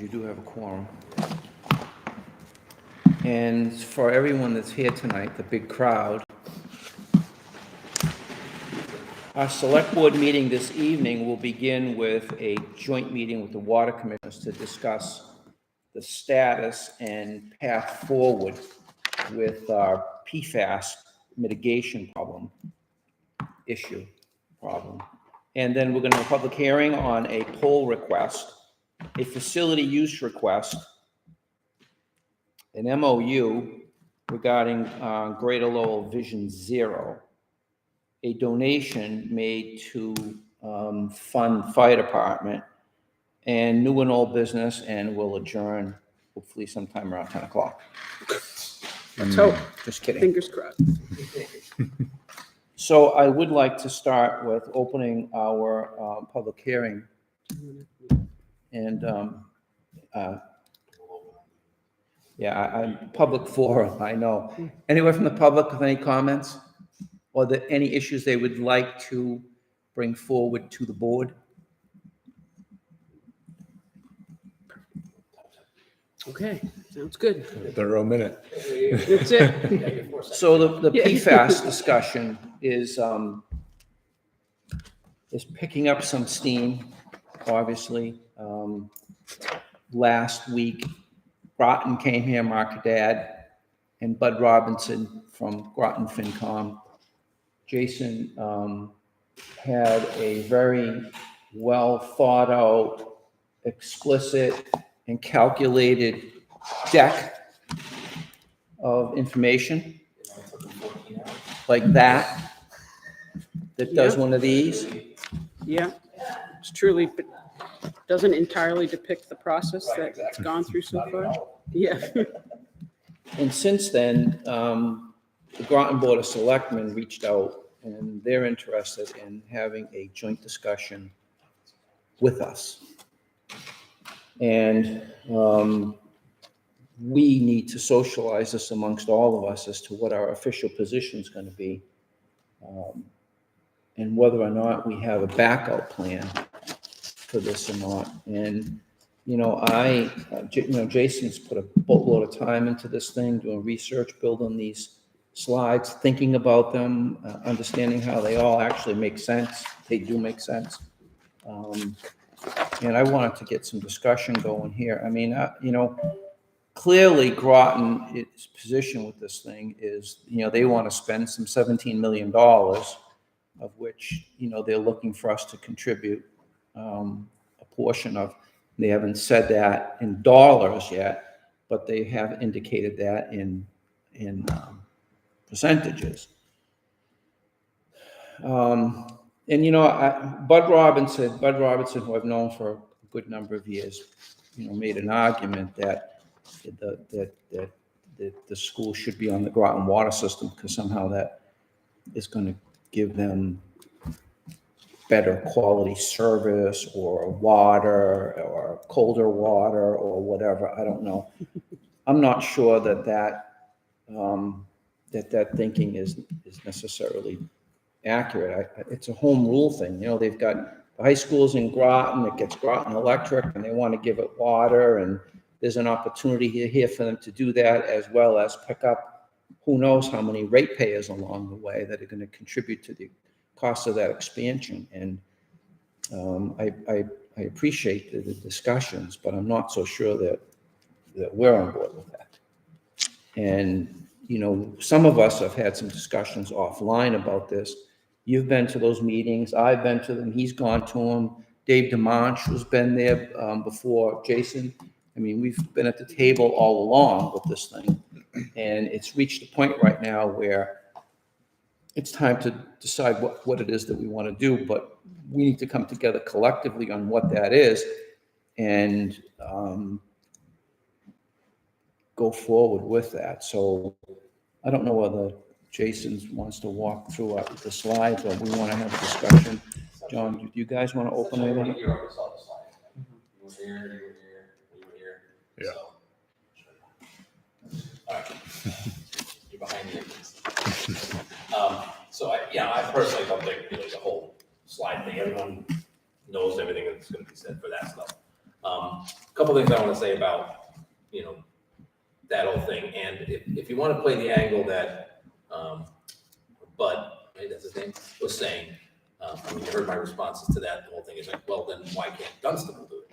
you do have a quorum. And for everyone that's here tonight, the big crowd, our select board meeting this evening will begin with a joint meeting with the water commissioners to discuss the status and path forward with our PFAS mitigation problem. And then we're going to have a public hearing on a poll request, a facility use request, an MOU regarding Greater Lowell Vision Zero, a donation made to fund fire department, and new and old business, and we'll adjourn hopefully sometime around 10 o'clock. Let's hope. Just kidding. Fingers crossed. So I would like to start with opening our public hearing. And I'm public forum, I know. Anyone from the public with any comments? Or any issues they would like to bring forward to the board? Okay, sounds good. Thorough minute. That's it. So the PFAS discussion is picking up some steam, obviously. Last week, Groton came here, Mark Haddad, and Bud Robinson from Groton FinCom. Jason had a very well thought out, explicit, and calculated deck of information like that does one of these. Yeah, it's truly, but doesn't entirely depict the process that's gone through so far. Yeah. And since then, the Groton Board of Selectmen reached out, and they're interested in having a joint discussion with us. And we need to socialize this amongst all of us as to what our official position is going to be, and whether or not we have a backup plan for this or not. And Jason's put a boatload of time into this thing, doing research, building these slides, thinking about them, understanding how they all actually make sense. They do make sense. And I wanted to get some discussion going here. I mean, clearly Groton's position with this thing is, they want to spend some $17 million, of which, they're looking for us to contribute a portion of. They haven't said that in dollars yet, but they have indicated that in percentages. And Bud Robinson, who I've known for a good number of years, made an argument that the school should be on the Groton water system because somehow that is going to give them better quality service or water or colder water or whatever. I don't know. I'm not sure that thinking is necessarily accurate. It's a home rule thing. They've got the high schools in Groton, it gets Groton Electric, and they want to give it water, and there's an opportunity here for them to do that, as well as pick up who knows how many ratepayers along the way that are going to contribute to the cost of that expansion. And I appreciate the discussions, but I'm not so sure that we're on board with that. And some of us have had some discussions offline about this. You've been to those meetings. I've been to them. He's gone to them. Dave DeMonch has been there before Jason. I mean, we've been at the table all along with this thing. And it's reached a point right now where it's time to decide what it is that we want to do. But we need to come together collectively on what that is and go forward with that. So I don't know whether Jason wants to walk through the slides or we want to have a discussion. John, do you guys want to open it up? You already saw the slide. You were here, you were here. Yeah. All right. You're behind me. I personally don't think the whole slide thing, everyone knows everything that's going to be said for that stuff. couple things I want to say about, that whole thing. And if you want to play the angle that Bud, right, that's his name, was saying, you heard my responses to that. The whole thing is like, well, then why can't Dunstable do it?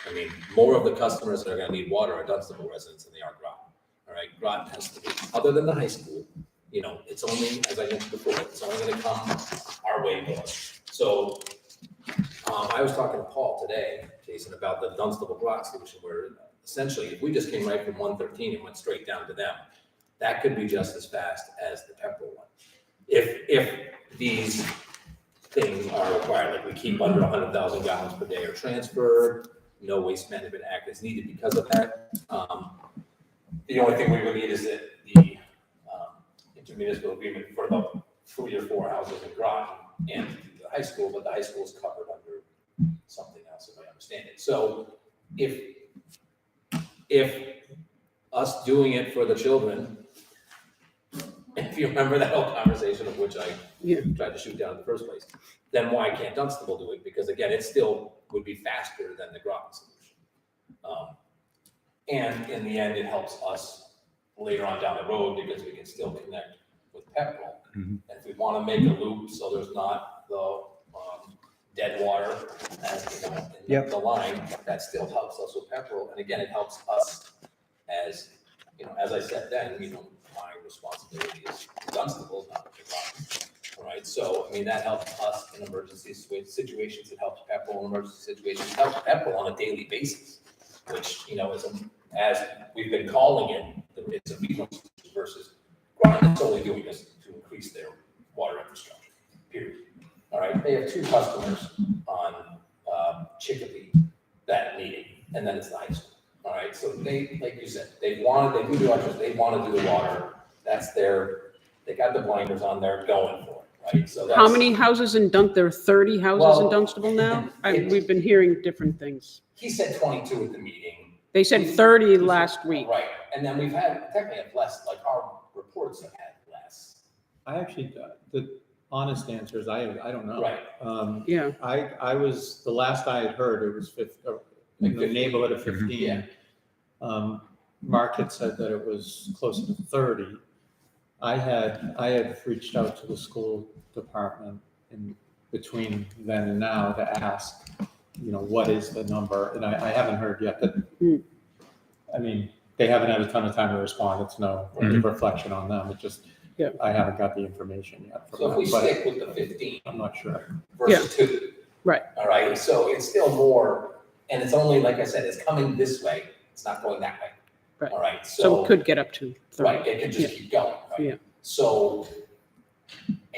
I mean, more of the customers that are going to need water are Dunstable residents than they are Groton. All right, Groton has to be, other than the high school, it's only, as I mentioned before, it's only going to come our way north. So I was talking to Paul today, Jason, about the Dunstable Groton solution, where essentially, if we just came right from 113 and went straight down to them, that could be just as fast as the Pepperell one. If these things are required, like we keep under 100,000 gallons per day are transferred, no waste management act is needed because of that. The only thing we would need is that the intermunicipal agreement for the 3 or 4 houses in Groton and the high school, but the high school is covered under something else, if I understand it. So if us doing it for the children, if you remember that whole conversation of which I tried to shoot down in the first place, then why can't Dunstable do it? Because again, it still would be faster than the Groton solution. And in the end, it helps us later on down the road because we can still connect with Pepperell. And if we want to make a loop so there's not the dead water as in the line, that still helps us with Pepperell. And again, it helps us as, as I said then, my responsibility is Dunstable, not the Groton. All right, so, that helps us in emergency situations, it helps Pepperell in emergency situations, it helps Pepperell on a daily basis, which, is, as we've been calling it, it's a regional solution versus Groton is only doing this to increase their water infrastructure, period. All right, they have 2 customers on Chicopee that need it, and then it's the high school. All right, so they, like you said, they do the electricity, they want to do the water. That's they got the blinders on, they're going for it, right? So that's. How many houses in there are 30 houses in Well, Dunstable now? We've been hearing different things. He said 22 at the meeting. They said 30 last week. Right, and then we've technically have less, like our reports have had less. I actually, the honest answer is I don't know. Right. Yeah. I was, the last I had heard, it was in the neighborhood of 15. Yeah. Mark had said that it was closer to 30. I had reached out to the school department in between then and now to ask, what is the number? And I haven't heard yet, but they haven't had a ton of time to respond. It's no reflection on them. It just, I haven't got the information yet. So if we stick with the 15. I'm not sure. Versus 2. Right. All right, so it's still more, and it's only, like I said, it's coming this way. It's not going that way. Right. All right, So it could get up to 30. Right, it could just keep going, right? Yeah. So,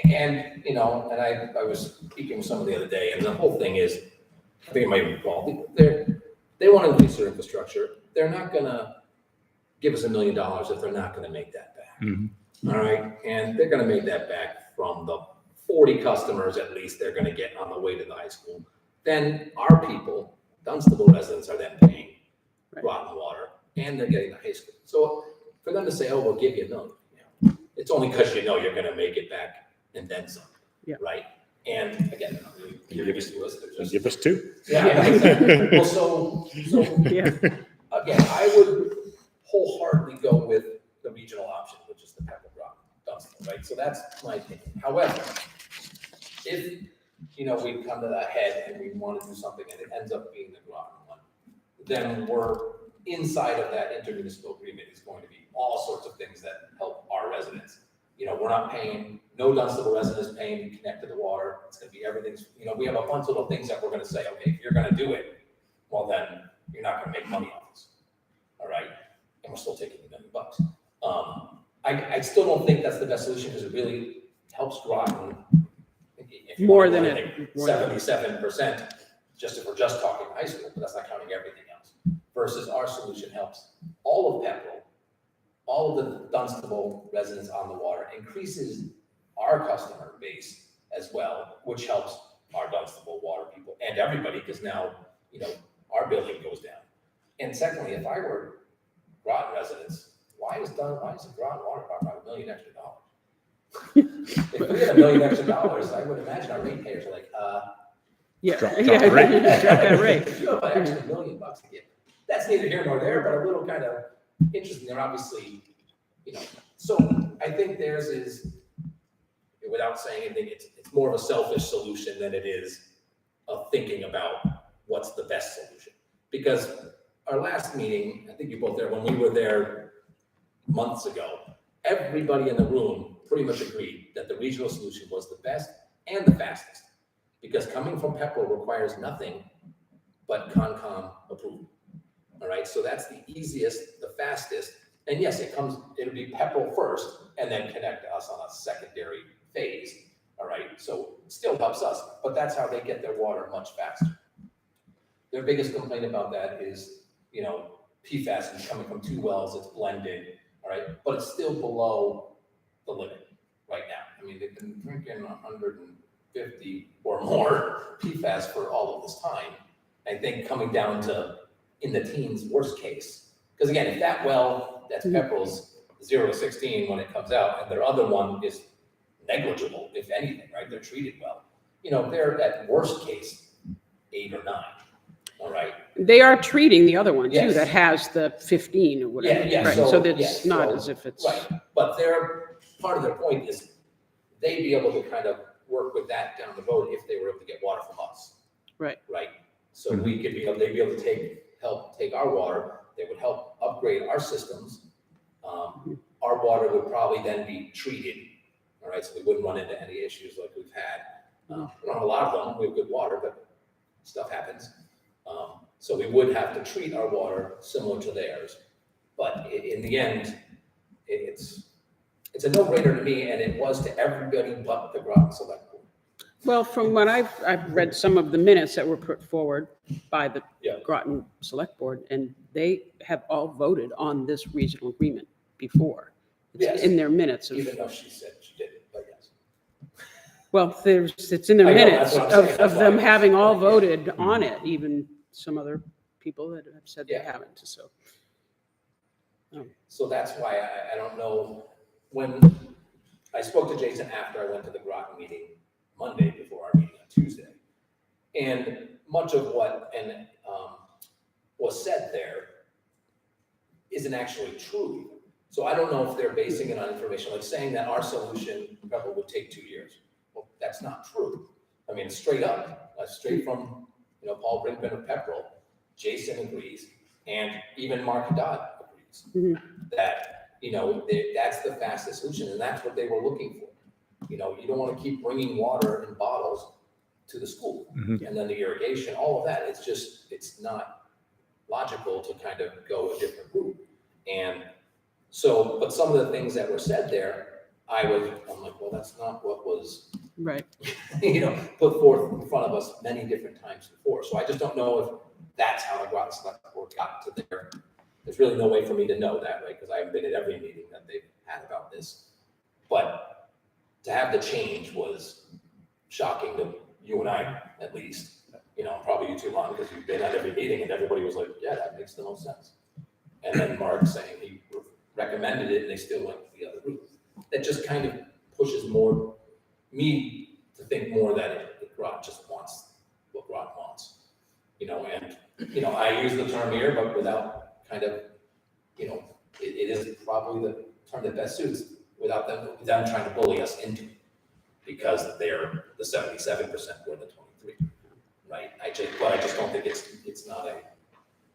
and, and I was speaking with someone the other day, and the whole thing is, I think it might be involved, they want to increase their infrastructure. They're not gonna give us $1 million if they're not gonna make that back. All right, and they're gonna make that back from the 40 customers at least they're gonna get on the way to the high school. Then our people, Dunstable residents, are then paying Groton water, and they're getting the high school. So for them to say, oh, we'll give you $1 million, it's only because you're gonna make it back and then some, right? And again, you're used to us. Give us 2. Yeah. Well, so again, I would wholeheartedly go with the regional option, which is the Pepperell Dunstable, right? So that's my opinion. However, if we come to that head and we want to do something and it ends up being the Groton one, then we're inside of that intermunicipal agreement is going to be all sorts of things that help our residents. We're not paying, no Dunstable residents paying to connect to the water. It's going to be everything's, we have a bunch of little things that we're going to say, okay, if you're going to do it, well, then you're not going to make money off this. All right. And we're still taking $1 million. I still don't think that's the best solution because it really helps Groton. More than 77%, just if we're just talking high school, but that's not counting everything else. Versus our solution helps all of Pepperell, all of the Dunstable residents on the water, increases our customer base as well, which helps our Dunstable water people and everybody, because now, our billing goes down. And secondly, if I were Groton residents, why is the Groton water about $1 million extra? If we had $1 million extra, I would imagine our ratepayers are like, Yeah. Drop Yeah. the rate. Drop that rate. if you have an extra $1 million to give, that's neither here nor there, but a little kind of interesting. They're obviously, so I think theirs is, without saying anything, it's more of a selfish solution than it is of thinking about what's the best solution. Because our last meeting, I think you both there, when we were there months ago, everybody in the room pretty much agreed that the regional solution was the best and the fastest. Because coming from Pepperell requires nothing but Concom approval. All right, so that's the easiest, the fastest. And yes, it'll be Pepperell first and then connect to us on a secondary phase. All right, so it still helps us, but that's how they get their water much faster. Their biggest complaint about that is, PFAS is coming from 2 wells, it's blended, all right, but it's still below the limit right now. I mean, they've been drinking 150 or more PFAS for all of this time. I think coming down to in the teens, worst case. Because again, if that well, that's Pepperell's 0 to 16 when it comes out, and their other one is negligible, if anything, right? They're treated well. They're at worst case 8 or 9. All right. They are treating the other one too, Yes. that has the 15 or whatever. Yeah. Right, so it's not as if it's. Right, but part of their point is they'd be able to kind of work with that down the road if they were able to get water from us. Right. Right, so they'd be able to help take our water, they would help upgrade our systems. Our water would probably then be treated, all right, so we wouldn't run into any issues like we've had. We don't have a lot of them, we have good water, but stuff happens. So we would have to treat our water similar to theirs. But in the end, it's a no-brainer to me, and it was to everybody but the Groton Select Board. Well, from what I've read some of the minutes that were put forward by the Groton Select Board, and they have all voted on this regional agreement before. It's Yes. in their minutes. Even though she said she didn't, but yes. Well, it's in their I know, minutes that's what I'm saying, of that's them why- having all voted on it, even some other people that have said they Yeah. haven't, so. So that's why I don't know, when I spoke to Jason after I went to the Groton meeting Monday before our meeting on Tuesday. And much of what was said there isn't actually true. So I don't know if they're basing it on information, like saying that our solution probably would take 2 years. Well, that's not true. I mean, straight from, Paul Brinkman of Pepperell, Jason agrees, and even Mark Dodd agrees that, that's the fastest solution, and that's what they were looking for. You don't want to keep bringing water in bottles to the school, and then the irrigation, all of that. It's not logical to kind of go a different route. And so, but some of the things that were said there, I'm like, well, that's not what was, Right. put forth in front of us many different times before. So I just don't know if that's how the Groton Select Board got to there. There's really no way for me to know that, right? Because I haven't been at every meeting that they've had about this. But to have the change was shocking to you and I, at least. Probably you too, Ron, because you've been at every meeting and everybody was like, yeah, that makes the most sense. And then Mark saying he recommended it and they still went the other route. That just kind of pushes me to think more that Groton just wants what Groton wants. I use the term here, but without kind of, it is probably the term that best suits without them trying to bully us into it. Because they're the 77%, we're the 23, right? I just don't think it's not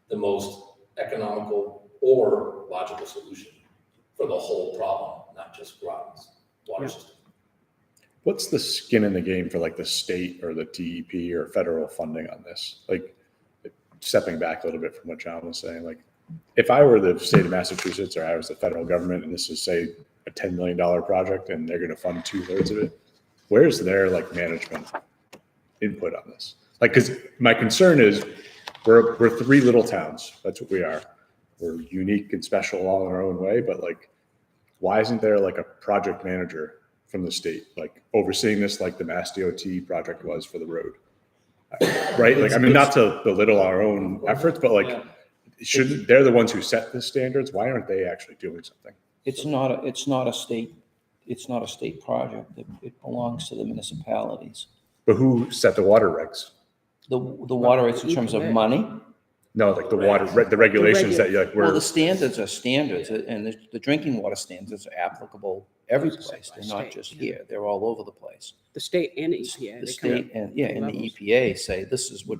the most economical or logical solution for the whole problem, not just Groton's water system. What's the skin in the game for like the state or the DEP or federal funding on this? Like, stepping back a little bit from what John was saying, like if I were the state of Massachusetts or I was the federal government and this is say a $10 million project and they're going to fund 2/3 of it, where's their like management input on this? Like, because my concern is we're 3 little towns. That's what we are. We're unique and special all in our own way, but like, why isn't there like a project manager from the state, like overseeing this, like the Mass DOT project was for the road? Right? Like, I mean, not to belittle our own efforts, but like, shouldn't, they're the ones who set the standards. Why aren't they actually doing something? It's not a state project. It belongs to the municipalities. But who set the water regs? The water rights in terms of money, No, like the water, the regulations that you're like, Well, we're, the standards are standards, and the drinking water standards are applicable every place. They're not State, just yeah. here, they're all over the place. The state and EPA. The they come state out and, yeah, two and the levels. EPA say this is what,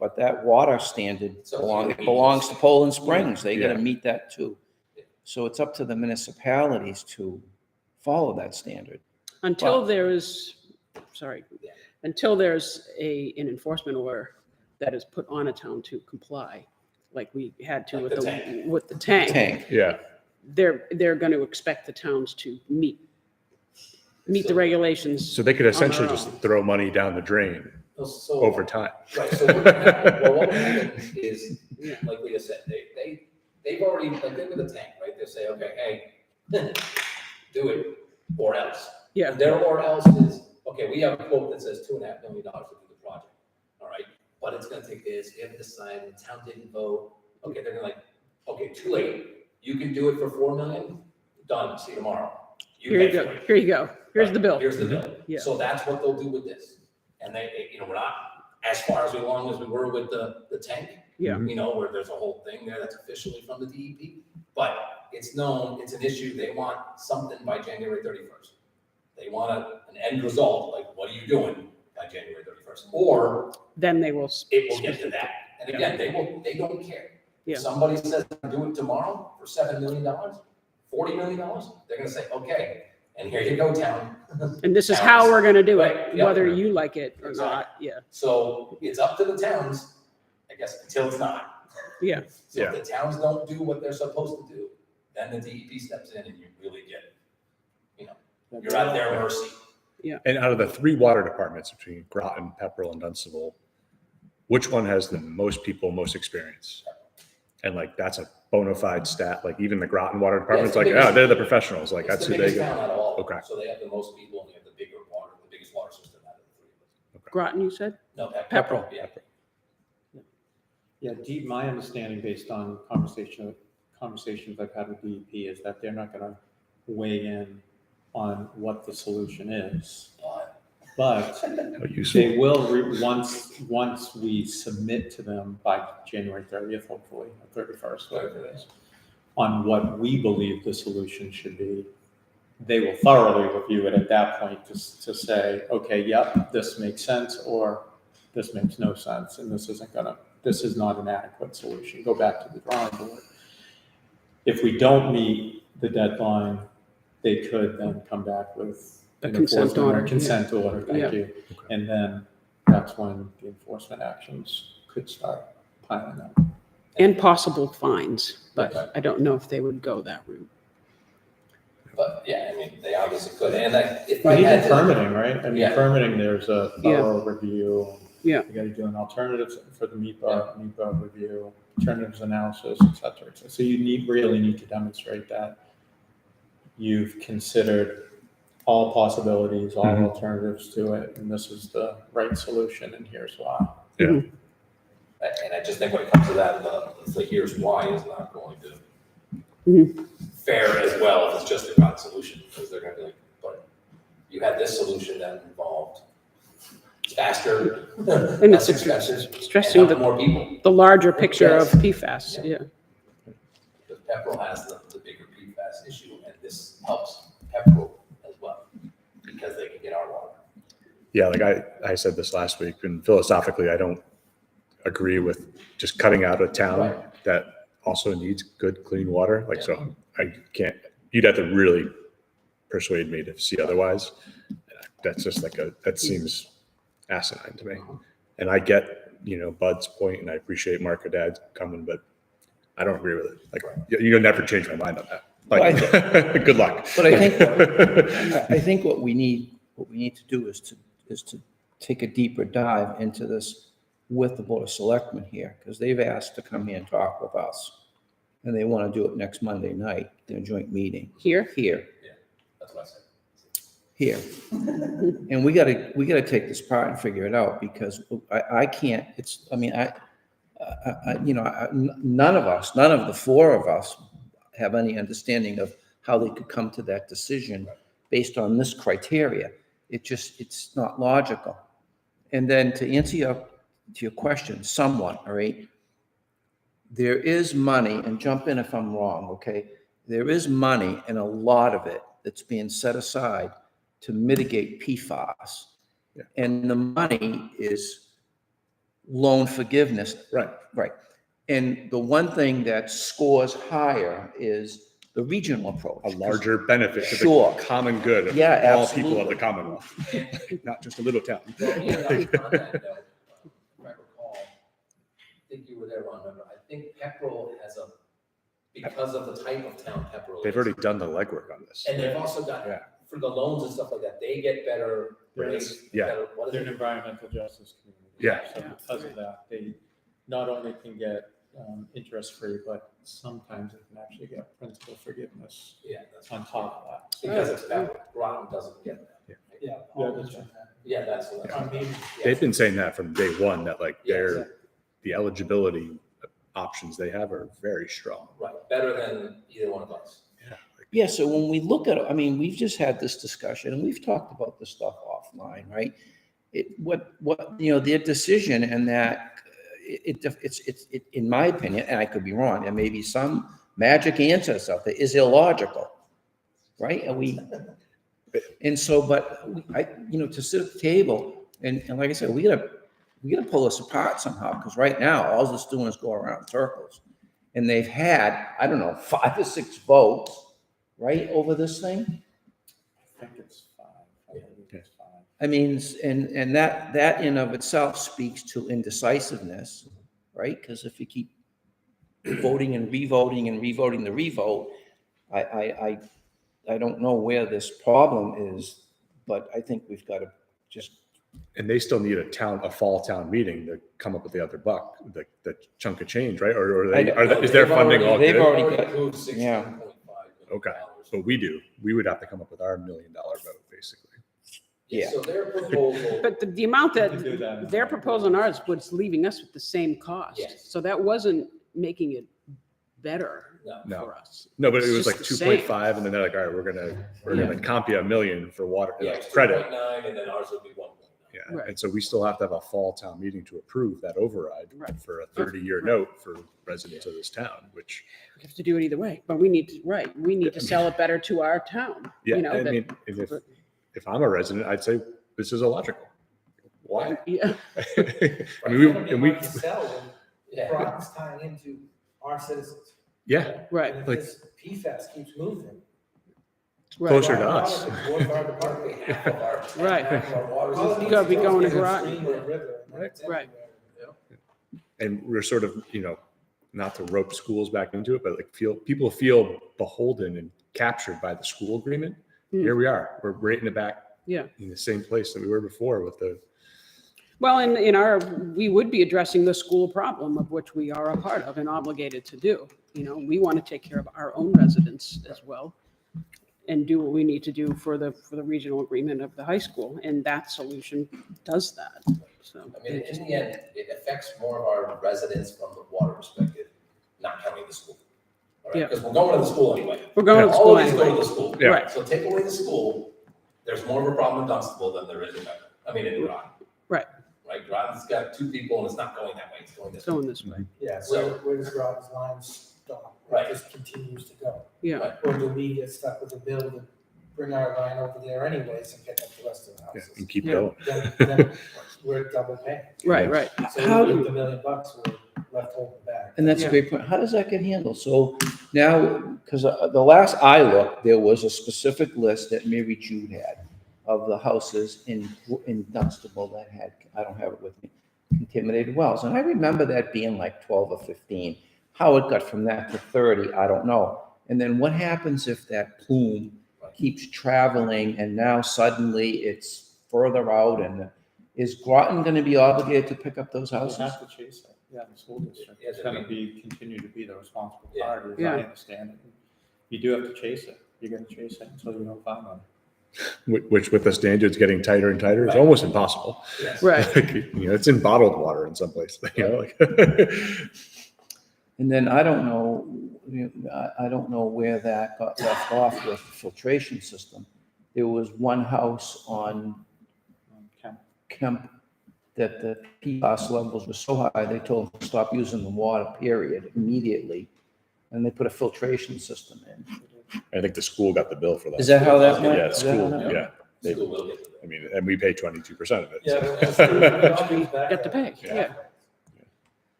but that water standard It's up to the people. belongs to Poland Springs. They gotta Yeah. meet that too. So it's up to the municipalities to follow that standard. Until Well- there is, sorry, until there's an enforcement order that is put on a town to comply, like we had to Like with the the, tank. with the tank, Tank, yeah. they're going to expect the towns to meet the regulations. So they could essentially their just own. throw money down the drain So. over time. Right, so what would happen, well, what would happen is, Yeah. like Leah said, they've already, like, they're with the tank, right? They say, okay, hey, do it, or else. Yeah. And their or else is, okay, we have a quote that says $2.5 million to do the project, all right? But it's gonna take this, we haven't decided, the town didn't vote, okay, they're gonna like, okay, too late. You can do it for $4 million, done, see you tomorrow. Here you pay go, for it. here you go, here's the bill. Here's the bill. Yeah. So that's what they'll do with this. And they, we're not as far as long as we were with the tank. Yeah. Where there's a whole thing there that's officially from the DEP. But it's known, it's an issue. They want something by January 31st. They want an end result, like, what are you doing by January 31st? Or Then they will. it will get to that. And again, they don't care. Yeah. If somebody says, do it tomorrow for $7 million, $40 million, they're gonna say, okay, and here you go, town. And this is how we're going to do it, Right, yeah. whether you like it or Exactly. not. Yeah, So it's up to the towns, I guess, until it's not. yeah. So if the towns don't do what they're supposed to do, then the DEP steps in and you really get, you're at their mercy. And out of the 3 water departments between Groton, Pepperell, and Dunstable, which one has the most people, most experience? And like, that's a bona fide stat. Like even the Groton Water Department's the like, biggest- oh, they're the professionals. Like It's that's the who they biggest go. town out of all. Okay. So they have the most people and they have the biggest water system out of the 3 of us. Groton, you said? No, Pepperell. Yeah. Yeah, my understanding based on conversations I've had with DEP is that they're not gonna weigh in on what the solution is. But How useful. they will, once we submit to them by January 30th, hopefully, or 31st, whatever it is, on what we believe the solution should be, they will thoroughly review it at that point to say, okay, yep, this makes sense, or this makes no sense, and this is not an adequate solution. Go back to the drawing board. If we don't meet the deadline, they could then come back with A an consent enforcement or order, consent order, Yeah. thank you. And then that's when the enforcement actions could start piling up. And possible fines, Okay. but I don't know if they would go that route. But yeah, I mean, they obviously could. And if We I need had the to, permitting, right? I mean, Yeah. permitting, there's a thorough review. Yeah. You gotta do an alternatives for the MEPA review, alternatives analysis, et cetera, et cetera. So you really need to demonstrate that you've considered all possibilities, all Mhm. alternatives to it, and this is the right solution, and here's why. and I just think when it comes to that, the here's why is not going to Mhm. fare as well if it's just a God solution, because they're gonna be like, but you had this solution that involved faster, And less it's expensive, stressing and the, help more people. the larger picture of Yes. PFAS, yeah. Because Pepperell has the bigger PFAS issue, and this helps Pepperell as well, because they can get our water. Yeah, like I said this last week, and philosophically, I don't agree with just cutting out a town Right. that also needs good, clean water. Like, so I can't, you'd have to really persuade me to see otherwise. That's just like that seems asinine to me. And I get, Bud's point, and I appreciate Mark or Dad's coming, but I don't agree with it. Like, you'll never change my mind on that. Like, good luck. But I think what we need to do is to take a deeper dive into this with the Board of Selectmen here, because they've asked to come here and talk with us. And they want to do it next Monday night, their joint meeting. Here? Here, That's what I said. here. And we gotta take this part and figure it out, because I can't, none of the 4 of us have any understanding of how they could come to that decision based on this criteria. It's not logical. And then to answer your question somewhat, all right, there is money, and jump in if I'm wrong, okay? There is money, and a lot of it that's being set aside to mitigate PFAS. Yeah. And the money is loan forgiveness. Right. Right. And the one thing that scores higher is the regional approach. A larger benefit to Sure. the common good of Yeah, all people of absolutely. the Commonwealth, not just a little town. Well, you know, on that note, if I recall, I think you were there, Ron, remember, I think Pepperell has a, because of the type of town Pepperell They've is, already done the legwork on this. and they've also got, Yeah. for the loans and stuff like that, they get better rates. Yeah. better- what is They're an it? environmental justice community. Yeah. So because of that, they not only can get interest-free, but sometimes they can actually get principal forgiveness Yeah, that's on top of that. because it's Pepperell, Groton doesn't get that. Yeah, that's right. Yeah, that's. They've been saying that from day one, that like Yeah, their, exactly. the eligibility options they have are very strong. Right, better than either one of us. Yeah, so when we look at, I mean, we've just had this discussion, and we've talked about this stuff offline, right? Their decision, and that, it's, in my opinion, and I could be wrong, there may be some magic answers out there, is illogical, right? And so, but to sit at the table, and like I said, we gotta pull this apart somehow, because right now, all it's doing is go around in circles. And they've had, I don't know, 5 or 6 votes, right, over this thing? I think it's five. I believe it's five. I mean, and that in of itself speaks to indecisiveness, right? Because if you keep voting and revoting and revoting the revote, I don't know where this problem is, but I think we've got to just. And they still need a fall town meeting to come up with the other buck, the chunk of change, right? Or is their funding all they've good? already got- approved yeah. $16.5 million. Okay. But we would have to come up with our $1 million vote, basically. Yeah. So their proposal. But the amount that We can do that. their proposal and ours was leaving us with the same cost. Yes. So that wasn't making it better No. for us. No, but it It's was like just the same. 2.5, and then they're like, all right, we're gonna comp you $1 million for water Yeah, it's credit. 2.9, and then ours would be 1.9. Yeah, Right. and so we still have to have a fall town meeting to approve that override Right. for a 30-year note for residents of this town, which, We have to do it either way, but we need to sell it better to our town. yeah, You know, I that- mean, if I'm a resident, I'd say this is illogical. Why? Yeah, I mean, we, To sell when Yeah. Groton's tying into our citizens. yeah, right, And if Like- this PFAS keeps moving. right. Closer to us. Probably half of our. Right. half of our water All it system. needs Gotta be go going to is a Groton. stream or a river, and then it's Right. everywhere. and we're sort of, not to rope schools back into it, but like people feel beholden and captured by the school agreement. Hmm. Here we are, we're right in the back. Yeah. In the same place that we were before with the, Well, we would be addressing the school problem of which we are a part of and obligated to do. We want to take care of our own residents as well and do what we need to do for the regional agreement of the high school. And that solution does that. So, I mean, in the end, it affects more of our residents from the water perspective, not counting the school. All right, Yeah. because we're going to the school anyway. we're going to school All these go to anyway. the school. Yeah. Right, So take away the school, there's more of a problem in Dunstable than there is in Pepper. in Groton. Right. Right, Groton's got 2 people and it's not going that way, it's going this way. going this way. Yeah, So- where does Groton's line stop? Right. It just continues to go. Yeah, Right. Or do we get stuck with the bill to bring our line over there anyways and pick up the rest of the yeah, houses? and keep Yeah. going. Then we're double paying. right, right. So How we do- give the $1 million, we're left holding back. And that's a Yeah. great point. How does that get handled? So now, because the last I looked, there was a specific list that Mary Jude had of the houses in Dunstable that had, I don't have it with me, contaminated wells. And I remember that being like 12 or 15. How it got from that to 30, I don't know. And then what happens if that plume keeps traveling and now suddenly it's further out? And is Groton going to be obligated to pick up those We houses? have to chase it. Yeah, the school district Yeah, is going to continue to be the responsible Yeah. party, as Yeah. I understand it. You do have to chase it. You're going to chase it until you don't find one. Which with the standards getting tighter and tighter, it's almost impossible. Yes. Right. Like, it's in bottled water in some places, like. And then I don't know where that got left off with the filtration system. There was one house on Kemp. Kemp that the PFAS levels were so high, they told them to stop using the water, period, immediately. And they put a filtration system in. I think the school got the bill for that. Is that how that went? Yeah, Is that how school, that went? yeah. They- School will get the I mean, and we pay 22% of it. Yeah, so. but it all We comes back get to pay, Yeah. yeah.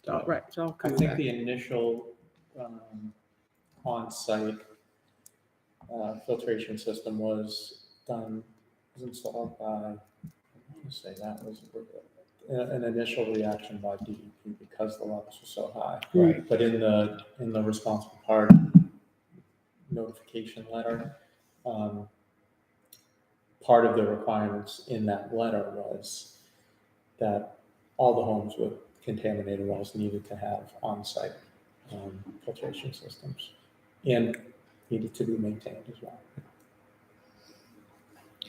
So, right, it's all I coming think back. the initial on-site filtration system was installed by, I want to say that was an initial reaction by DEP because the levels were so high. Right. But in the responsible party notification letter, part of the requirements in that letter was that all the homes with contaminated wells needed to have on-site filtration systems and needed to be maintained as well.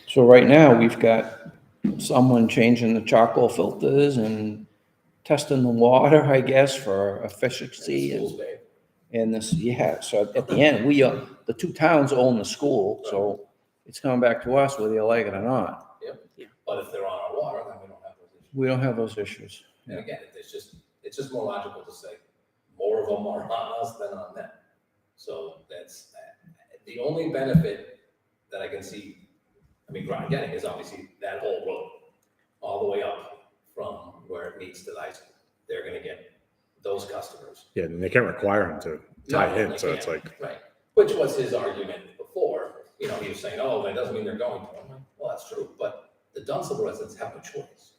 So right now, we've got someone changing the charcoal filters and testing the water, I guess, for efficiency. schools pay. And this, yeah, so at the end, the two towns own the school, so it's coming back to us whether you like it or not. But if they're on our water, then we don't have those issues. We don't have those issues. And again, it's just more logical to say more of them are on us than on them. So that's the only benefit that I can see. I mean, Groton getting is obviously that whole road all the way up from where it meets to the high school. They're gonna get those customers. Yeah, and they can't require them to tie No, in, they so it's can't. like, Right, which was his argument before, you know, he was saying, oh, that doesn't mean they're going to. I'm like, well, that's true, but the Dunstable residents have no choice.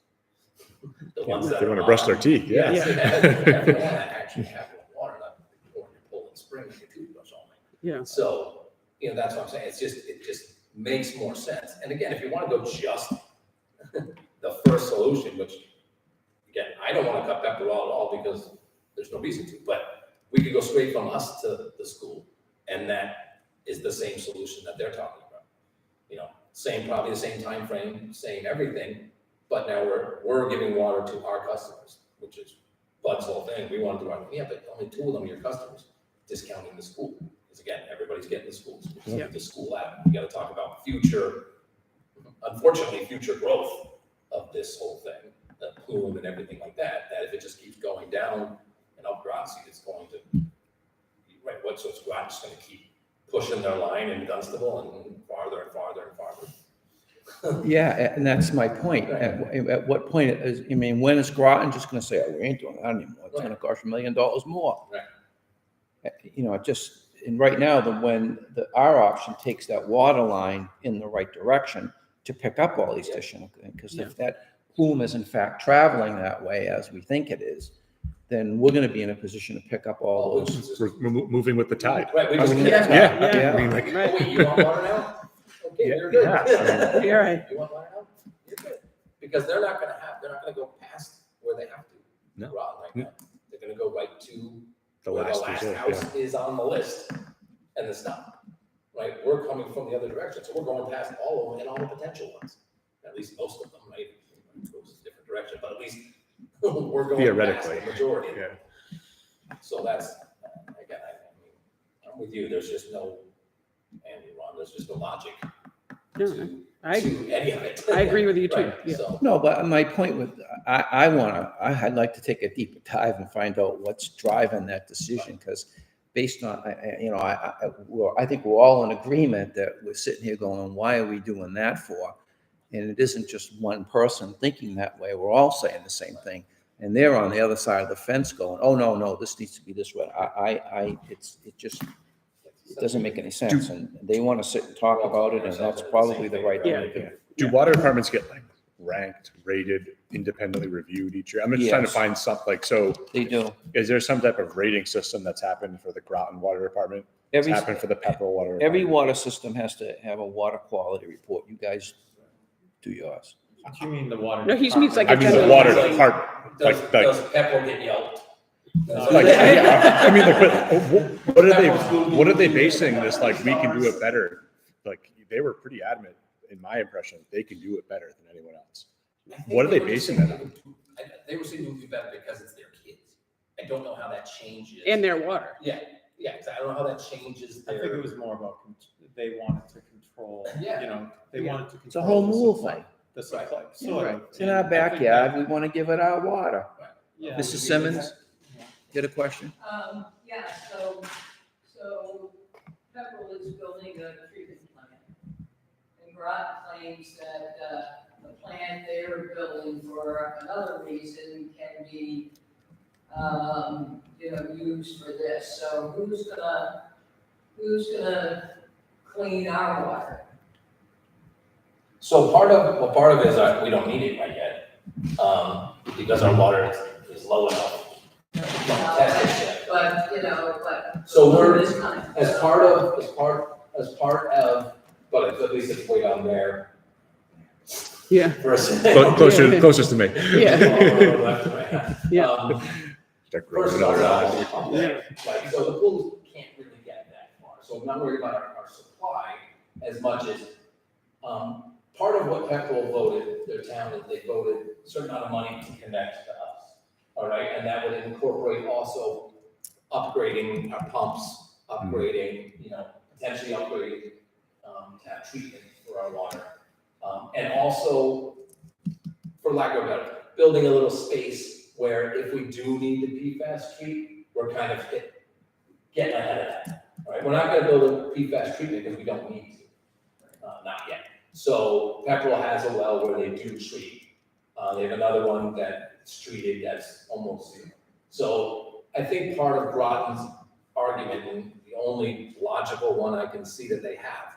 The ones that they are want to brush their on- teeth, yeah. Yes, they want to actually have water, not pouring your pull in spring like a toothbrush all night. Yeah, So, you know, that's what I'm saying, it just makes more sense. And again, if you want to go just the first solution, which, again, I don't want to cut Pepperell at all because there's no reason to, but we could go straight from us to the school, and that is the same solution that they're talking about. You know, probably the same time frame, same everything, but now we're giving water to our customers, which is Bud's whole thing. We want to do our, yeah, but only 2 of them are your customers, discounting the school. Because again, everybody's getting the schools. Yeah. The school out. We got to talk about unfortunately, future growth of this whole thing, the plume and everything like that, that if it just keeps going down and up Grassy, it's going to, right, so it's just going to keep pushing their line in Dunstable and farther and farther and farther. Yeah, and that's my point. At what point is, I mean, when is Groton just gonna say, oh, we ain't doing that anymore? It's gonna cost $1 million more. Right. You know, and right now, our option takes that water line in the right direction to pick up all these additional things. Because if that plume is in fact traveling that way, as we think it is, then we're gonna be in a position to pick up all those. We're moving with the tide. Right, we just, Yeah. I mean, like, Oh, wait, you want water now? Okay, Yeah, you're good. yeah. you're right. You want water now? You're good. Because they're not gonna go past where they have to. No. Groton right now. They're gonna go right to the where the last last resort, house is on the list and the stop. Right, we're coming from the other direction, so we're going past all of them and all the potential ones. At least most of them, right? It goes a different direction, but at least we're going past Theoretically, the majority. of them. yeah. So that's, again, I mean, I'm with you, there's just no, and Ron, there's just no logic No, to I, any of it. I agree with you too, Right, yeah. so, No, but my point with, I'd like to take a deeper dive and find out what's driving that decision, because based on, I think we're all in agreement that we're sitting here going, why are we doing that for? And it isn't just one person thinking that way, we're all saying the same thing. And they're on the other side of the fence going, oh, no, this needs to be this way. It doesn't make any sense, and they want to sit and talk about it, and that's probably the right thing to do. Do water departments get like ranked, rated, independently reviewed each year? I'm just trying to Yes. find something like, so They do. is there some type of rating system that's happened for the Groton Water Department? It's Every, happened for the Pepperell Water every Department? water system has to have a water quality report. You guys do yours. What do you mean the water? No, he means like I a mean, the general- water department, does, like, does Pepper get yelped? like, yeah, I mean, like, what are they basing this, like, we can do it better? Like, they were pretty adamant, in my impression, they can do it better than anyone else. What are they basing that on? They were saying it would be better because it's their kids. I don't know how that changes. And their water. Yeah, I don't know how that changes I their. think it was more about, they wanted to control, Yeah. you know, they Yeah. wanted to control. It's a whole the rule supply. thing. the supply, Right. sort of. It's in our backyard, we want to give it our water. Yeah. Mrs. Simmons, you had a question? Yeah, so Pepperell is building a treatment plant. And Groton claims that, the plant they're building for another reason can be, used for this. So who's gonna clean our water? So part of it is we don't need it right yet, because our water is low enough. We don't test it yet. But. So we're, This kind of- as part of, but at least it's way down there. Yeah, For a second. Closest to me. Yeah. Left to right. Yeah. Start growing First of all, another eye. right, so the pools can't really get that far, so I'm not worried about our supply as much as, part of what Pepperell voted, their town, is they voted a certain amount of money to connect to us. All right, and that would incorporate also upgrading our pumps, upgrading, potentially upgrading, tap treatment for our water. And also, for lack of a better, building a little space where if we do need the PFAS treat, we're kind of getting ahead of that. All right, we're not gonna build a PFAS treatment because we don't need to, not yet. So Pepperell has a well where they do treat. They have another one that's treated that's almost zero. So I think part of Groton's argument, and the only logical one I can see that they have,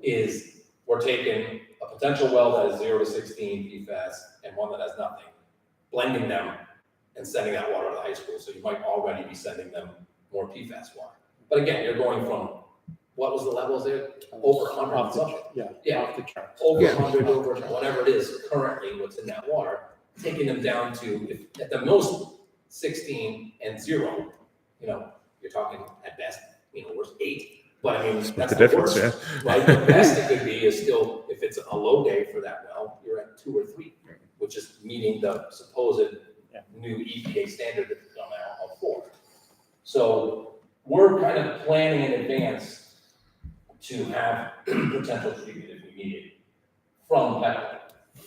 is we're taking a potential well that is 0 to 16 PFAS and one that has nothing, blending them and sending that water to the high school. So you might already be sending them more PFAS water. But again, you're going from, what was the levels there? Over 100 and something. Yeah. Off the charts. Over Yeah. 100, over whatever it is currently what's in that water, taking them down to, if, at the most, 16 and 0. You're talking at best, worst 8. But I mean, that's the the difference, worst, right? The best it could be is still, if it's a low day for that well, you're at 2 or 3, which is meeting the supposed new EPA standard that's come out of 4. So we're kind of planning in advance to have potential treatment if we need it from Pepperell.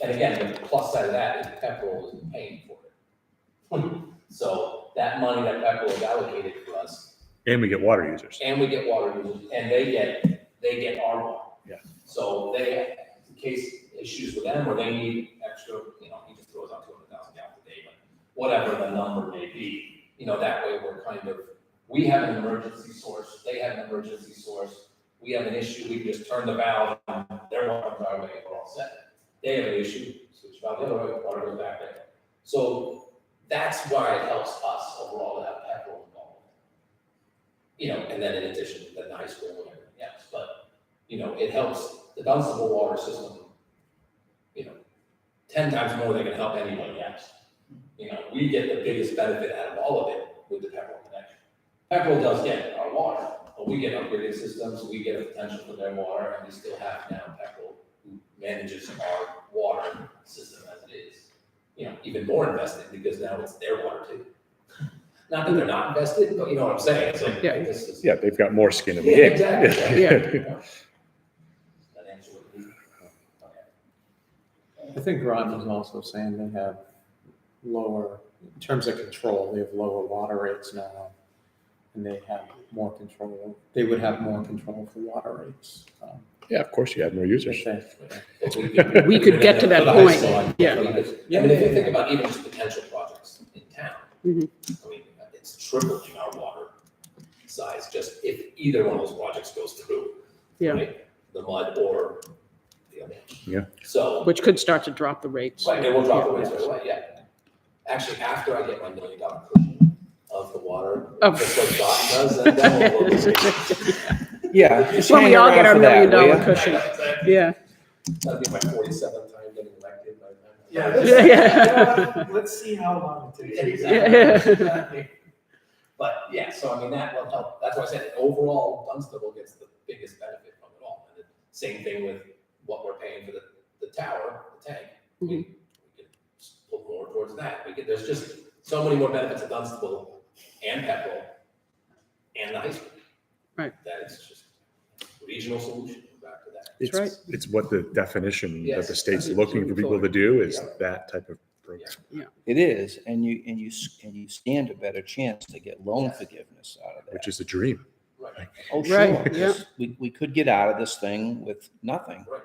And again, the plus side of that is Pepperell isn't paying for it. So that money that Pepperell has allocated for us, And we get water users. and we get water users, and they get our water. Yeah. So they, in case issues with them, or they need extra, he just throws out 200,000 gallons a day, but whatever the number may be, that way we're kind of, we have an emergency source, they have an emergency source, we have an issue, we just turn the valve, and their water comes our way, and we're all set. They have an issue, switch valve the other way, water goes back there. So that's why it helps us overall to have Pepperell involved. And then in addition, then the high school and everything else, but, it helps the Dunstable water system, 10 times more than it can help anybody else. We get the biggest benefit out of all of it with the Pepperell connection. Pepperell does get our water, but we get upgraded systems, we get a potential for their water, and we still have now Pepperell who manages our water system as it is. Even more invested because now it's their water too. Not that they're not invested, but you know what I'm saying? It's like, Yeah. this is. Yeah, they've got more skin in the Yeah, game. exactly. Yeah. That answer what you need? Okay. I think Groton was also saying they have lower, in terms of control, they have lower water rates now. And they have more control, they would have more control for water rates. Yeah, of course you have more users. If we could- We could get to that For the high point. school, Yeah. for the high- I mean, if you think about even just potential projects in town, Mhm. I mean, it's tripling our water size, just if either one of those projects goes through. Yeah. Right? The mud or the other. Yeah. So, Which could start to drop the rates. right, and we'll drop the rates right away, yeah. Actually, after I get my $1 million cushion of the water, Oh. just like Dot does, then we'll. Yeah. just Well, we hang all around get our for that, $1 will million ya? cushion. Exactly. Yeah. That'll be my 47th time getting elected by then. Yeah, Yeah. let's see how long it takes. Exactly. But yeah, so I mean, that will help. That's why I said overall Dunstable gets the biggest benefit from it all. And the same thing with what we're paying for the tower, the tank. We could put more towards that. There's just so many more benefits of Dunstable and Pepperell and the high school. Right. That it's just regional solution, back to that. It's, right. it's what the definition that Yes, the state's that's looking for people to do is that type of program. It is, and you stand a better chance to get loan forgiveness out of that. Which is a dream. Right. Oh, sure. Right, yeah. 'Cause we could get out of this thing with nothing. Right.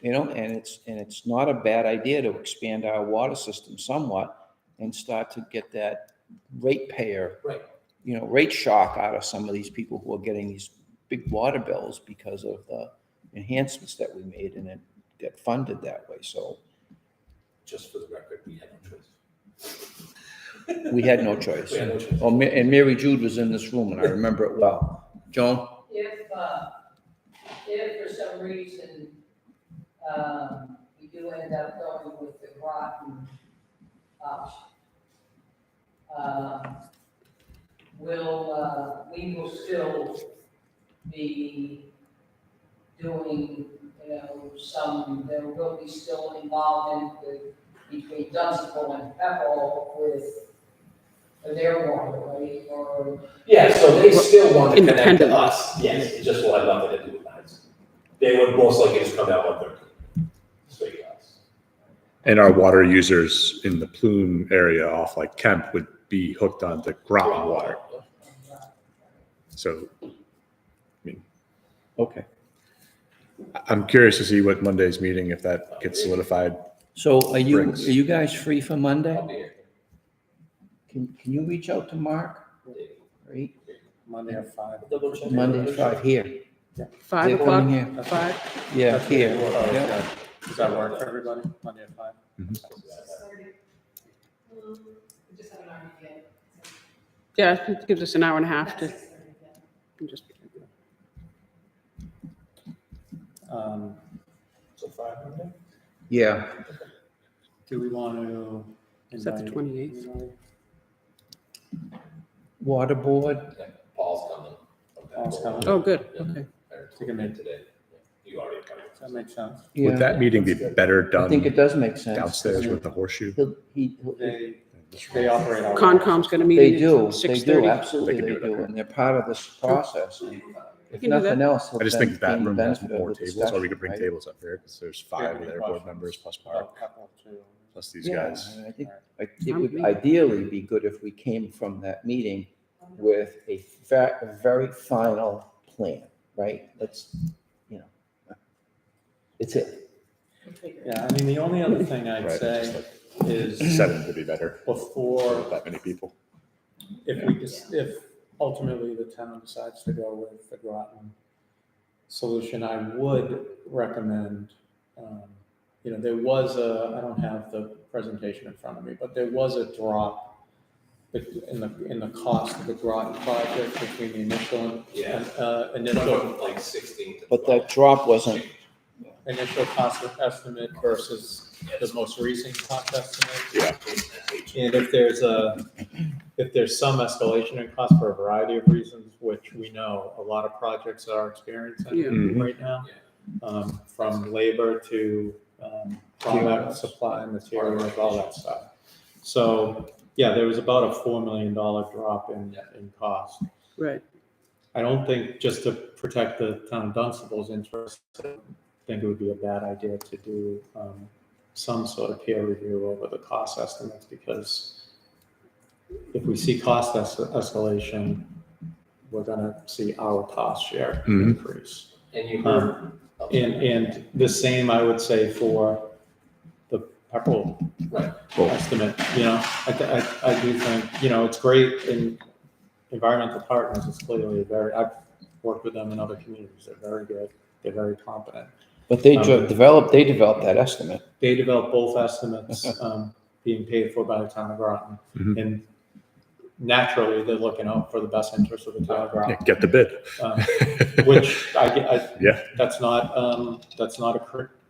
You know, and it's not a bad idea to expand our water system somewhat and start to get that ratepayer, Right. rate shock out of some of these people who are getting these big water bills because of the enhancements that we made and it get funded that way. So Just for the record, we had no choice. we had no choice. We had no choice. Oh, and Mary Jude was in this room and I remember it well. Joan? If for some reason, we do end up going with the Groton option, we will still be doing, there will be still involvement between Dunstable and Pepperell with their water, right, or? Yeah, so they still want to connect to Independently. us, yes, it just will have nothing to do with the high school. They would most likely just come down 113, straight to us. And our water users in the Plume area off like Kemp would be hooked onto Groton water. So, Okay. I'm curious to see what Monday's meeting, if that gets solidified. So are Brings. you guys free for Monday? I'll be here. Can you reach out to Mark? Right? Monday at 5. Monday at 5 here. 5 They're o'clock, coming here. 5? Yeah, That's here. what it was, Yeah. yeah. Does that work for everybody? Monday at 5? Yeah, it gives us an hour and a half to just, So 5 Monday? Yeah. Do we want to? Is that the invite 28th? anybody? Water board. Yeah, Paul's coming. Paul's coming. oh, good, Yeah. okay. Take him in today. You already covered. Does that make sense? Yeah. Would that meeting be better I think it done does make sense. downstairs with the horseshoe? They operate out. Concom's going to meet They at do, 6:30. absolutely They can they do it, do, okay. and they're part of this process. And If can do that. nothing else. I just think that room has benefit of more the tables, or we discussion, could bring right? tables up there, because there's 5 of their board members plus Mark, plus these Yeah, guys. and I think it would ideally be good if we came from that meeting with a very final plan, right? It's it. Yeah, I mean, the only other thing I'd Right, say just like is setting to be better, before, not that many people. if ultimately the town decides to go with the Groton solution, I would recommend, there was I don't have the presentation in front of me, but there was a drop in the cost of the Groton project between the initial, initial Like 16 to But 12. that drop wasn't, cost estimate versus the most recent cost estimate. Yeah. And if there's some escalation in cost for a variety of reasons, which we know a lot of projects are experiencing Yeah. right now, from labor to product supply, materials, all that stuff. So, yeah, there was about a $4 million drop in cost. Right. I don't think, just to protect the town of Dunstable's interest, I think it would be a bad idea to do some sort of peer review over the cost estimates, because if we see cost escalation, we're gonna see our cost share Mhm. increase. And you heard. And the same, I would say, for the Pepperell Right. estimate, I do think, it's great in environmental partners, it's clearly I've worked with them in other communities, they're very good, they're very competent. but they developed that estimate. They developed both estimates, being paid for by the town of Groton. Mhm. And naturally, they're looking out for the best interest of the town of Yeah, Groton. get the bid. Which Yeah. that's not a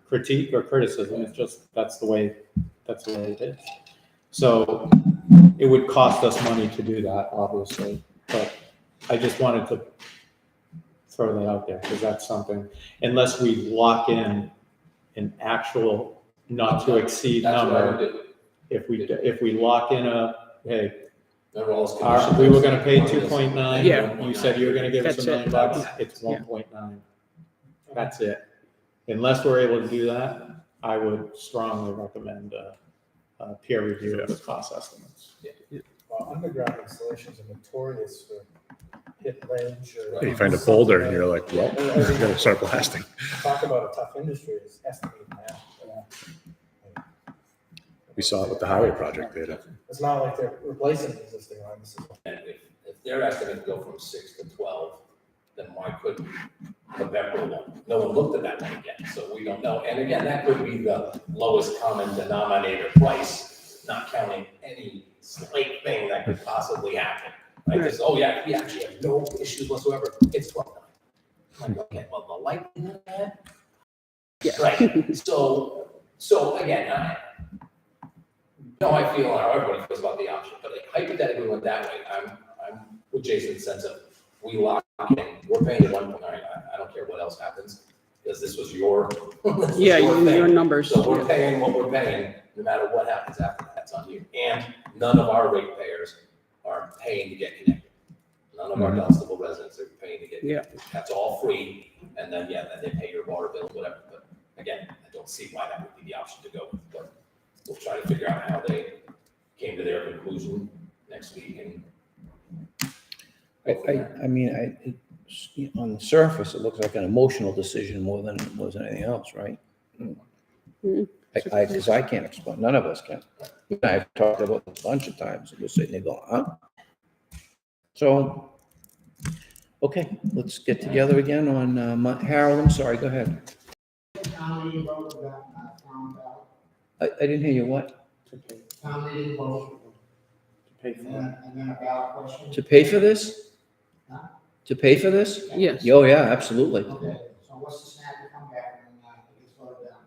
critique or criticism, it's just, that's the way it is. So it would cost us money to do that, obviously, but I just wanted to throw that out there, because that's something, unless we lock in an actual not to exceed That's what I would number, do. if we lock in hey, Remember all those we conditions? were gonna pay 2.9. Yeah. You said you were gonna give us That's $1 it. million, it's Yeah. 1.9. That's it. unless we're able to do that, I would strongly recommend a peer review of the cost estimates. Well, underground installations are notorious for hit ledge or. You find a boulder and you're like, well, we're gonna start blasting. Talk about a tough industry, is estimating that. We saw it with the highway project data. It's not like they're replacing the existing lines. And if their estimate go from 6 to 12, then why couldn't the Pepperell one? No one looked at that one again, so we don't know. And again, that could be the lowest common denominator price, not counting any slight thing that could possibly happen. Like this, oh yeah, we actually have no issues whatsoever, it's 12. I'm like, okay, well, the likelihood of that? Yeah. Right, so again, I feel how everybody feels about the option, but like hypothetically went that way, I'm with Jason's sense of, we lock in, we're paying 1.9, I don't care what else happens, because this was your. Yeah, your thing. numbers. So we're paying what we're paying, no matter what happens after that's on you. And none of our ratepayers are paying to get connected. None of our Dunstable residents are paying to get connected. That's all free, and then then they pay your water bill, whatever, but again, I don't see why that would be the option to go with, but we'll try to figure out how they came to their conclusion next week and. I mean, on the surface, it looks like an emotional decision more than anything else, right? Because I can't explain, none of us can. I've talked about it a bunch of times, and we're sitting there going, huh? So, okay, let's get together again on, Harold, I'm sorry, go ahead. Town meeting vote that town ballot. I didn't hear you, what? Town meeting vote. To pay for And that. then a ballot question. To pay for this? Huh? To pay for this? Yes. Oh, yeah, absolutely. Okay, so what's the snap to come back when it gets voted down?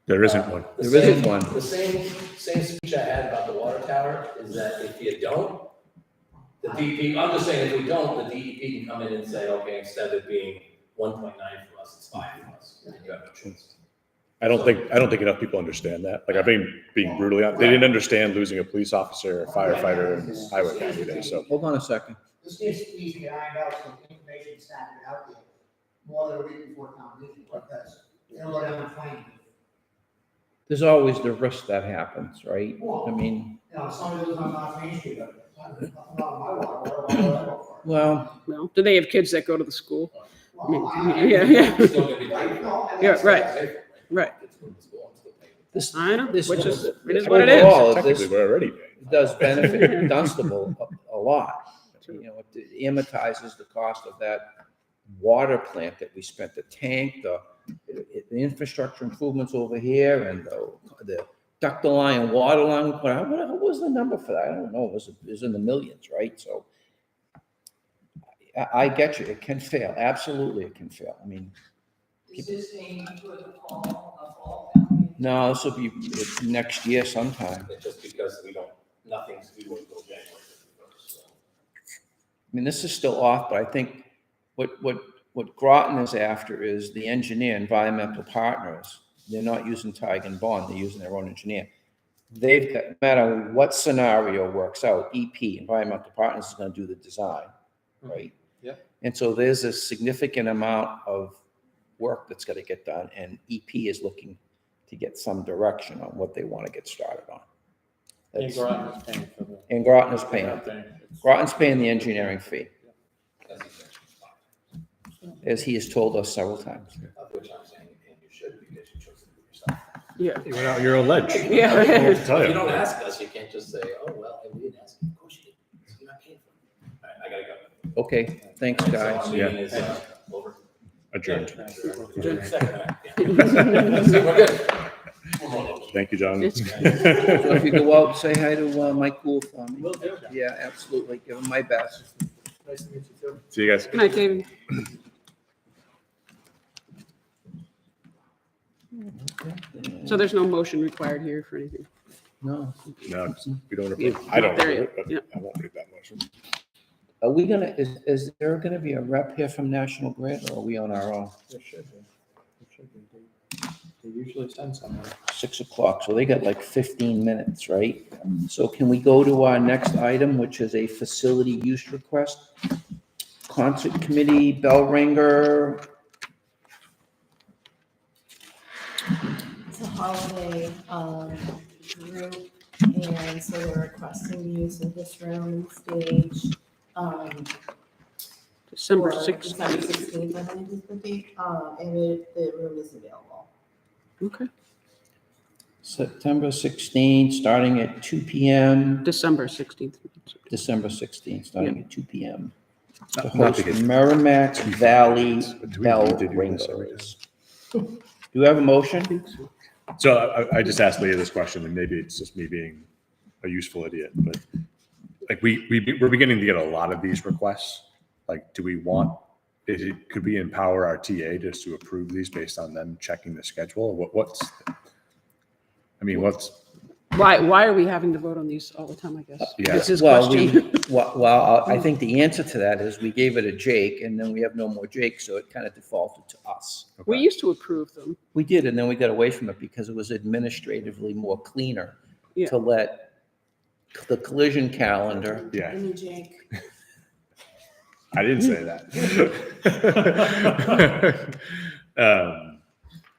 There isn't one. The There isn't same- one. The same speech I had about the water tower is that if you don't, the DEP, I'm just saying if we don't, the DEP can come in and say, okay, instead of being 1.9 for us, it's 5 for us, and you have no choice. I don't think enough people understand that. Like, I've been being brutally honest. They didn't understand losing a police officer, a firefighter, and highway guy today, so. Hold on a second. This needs to be ironed out so the information is started out there more than a week before town meeting, because it'll go down the flame. There's always the risk that happens, right? I mean, You know, somebody lives on North Main Street, nothing wrong with my water, what do I go for? well, Well, do they have kids that go to the school? Well, Yeah. It's still gonna be paid for. No, I mean, Yeah, right. Pay for it, Right. It's going to school, it's still paid for. this, I know, This- which is, it is this what it is. overall, Technically, we're already paying. it does benefit Dunstable a lot. You know, it amortizes the cost of that water plant that we spent, the tank, the infrastructure improvements over here, and the ductile line, water line, we put out. What was the number for that? I don't know, it was in the millions, right? So I get you, it can fail, absolutely it can fail. I mean, Is this aimed for the fall town meeting? no, this will be next year sometime. It's just because nothing's due until January 51st, so. I mean, this is still off, but I think what Groton is after is the engineer, Environmental Partners. They're not using Tig and Bond, they're using their own engineer. They've got, no matter what scenario works out, EP, Environmental Partners, is gonna do the design, right? Yeah. And so there's a significant amount of work that's gotta get done, and EP is looking to get some direction on what they wanna get started on. And That's- Groton is paying for the. And Groton is paying, thing. Groton's paying the engineering fee, As he mentioned, as he has told us several times. of which I'm saying, and you should, because you chose to do it yourself. Yeah. You went out your own ledge. Yeah. I don't know what to tell If you. you don't ask us, you can't just say, oh, well, hey, we didn't ask you. Of course you did. So you're not paying for it. All right, I gotta go. Okay, thanks, So guys. our meeting is over. Adjourned. Second, yeah. See, we're good. Thank you, John. It's- So if you go out, say hi to Mike Cool for me. Will do. Yeah, absolutely. Give him my best. Nice to meet you too. See you guys. Good night, David. So there's no motion required here for anything. No. No, we don't Yeah, approve. I don't there approve you it, but go. I won't read that motion. Are we gonna, is there gonna be a rep here from National Grid, or are we on our own? There should be. There should be. They usually send someone. 6 o'clock, so they got like 15 minutes, right? So can we go to our next item, which is a facility use request? Concert committee, bell ringer. holiday, group, and so they're requesting use of this room and stage, December for 6th. December 16th, I believe is the date, and the room is available. Okay, September 16th, starting at 2 PM. December 16th. December 16th, starting at 2 PM. To Not to host get Merrimack Valley but do we Bell need to do this every Ringers. Do you have a motion? So I just asked Leah this question, and maybe it's just me being a useful idiot, but like we're beginning to get a lot of these requests. Like, do we want, could we empower our TA just to approve these based on them checking the schedule? What's Why are we having to vote on these all the time, I guess? Yeah. That's his Well, question. I think the answer to that is we gave it to Jake, and then we have no more Jake, so it kind of defaulted to us. We used to approve them. We did, and then we got away from it because it was administratively more cleaner Yeah. to let the collision calendar. Yeah, Give me Jake. I didn't say that.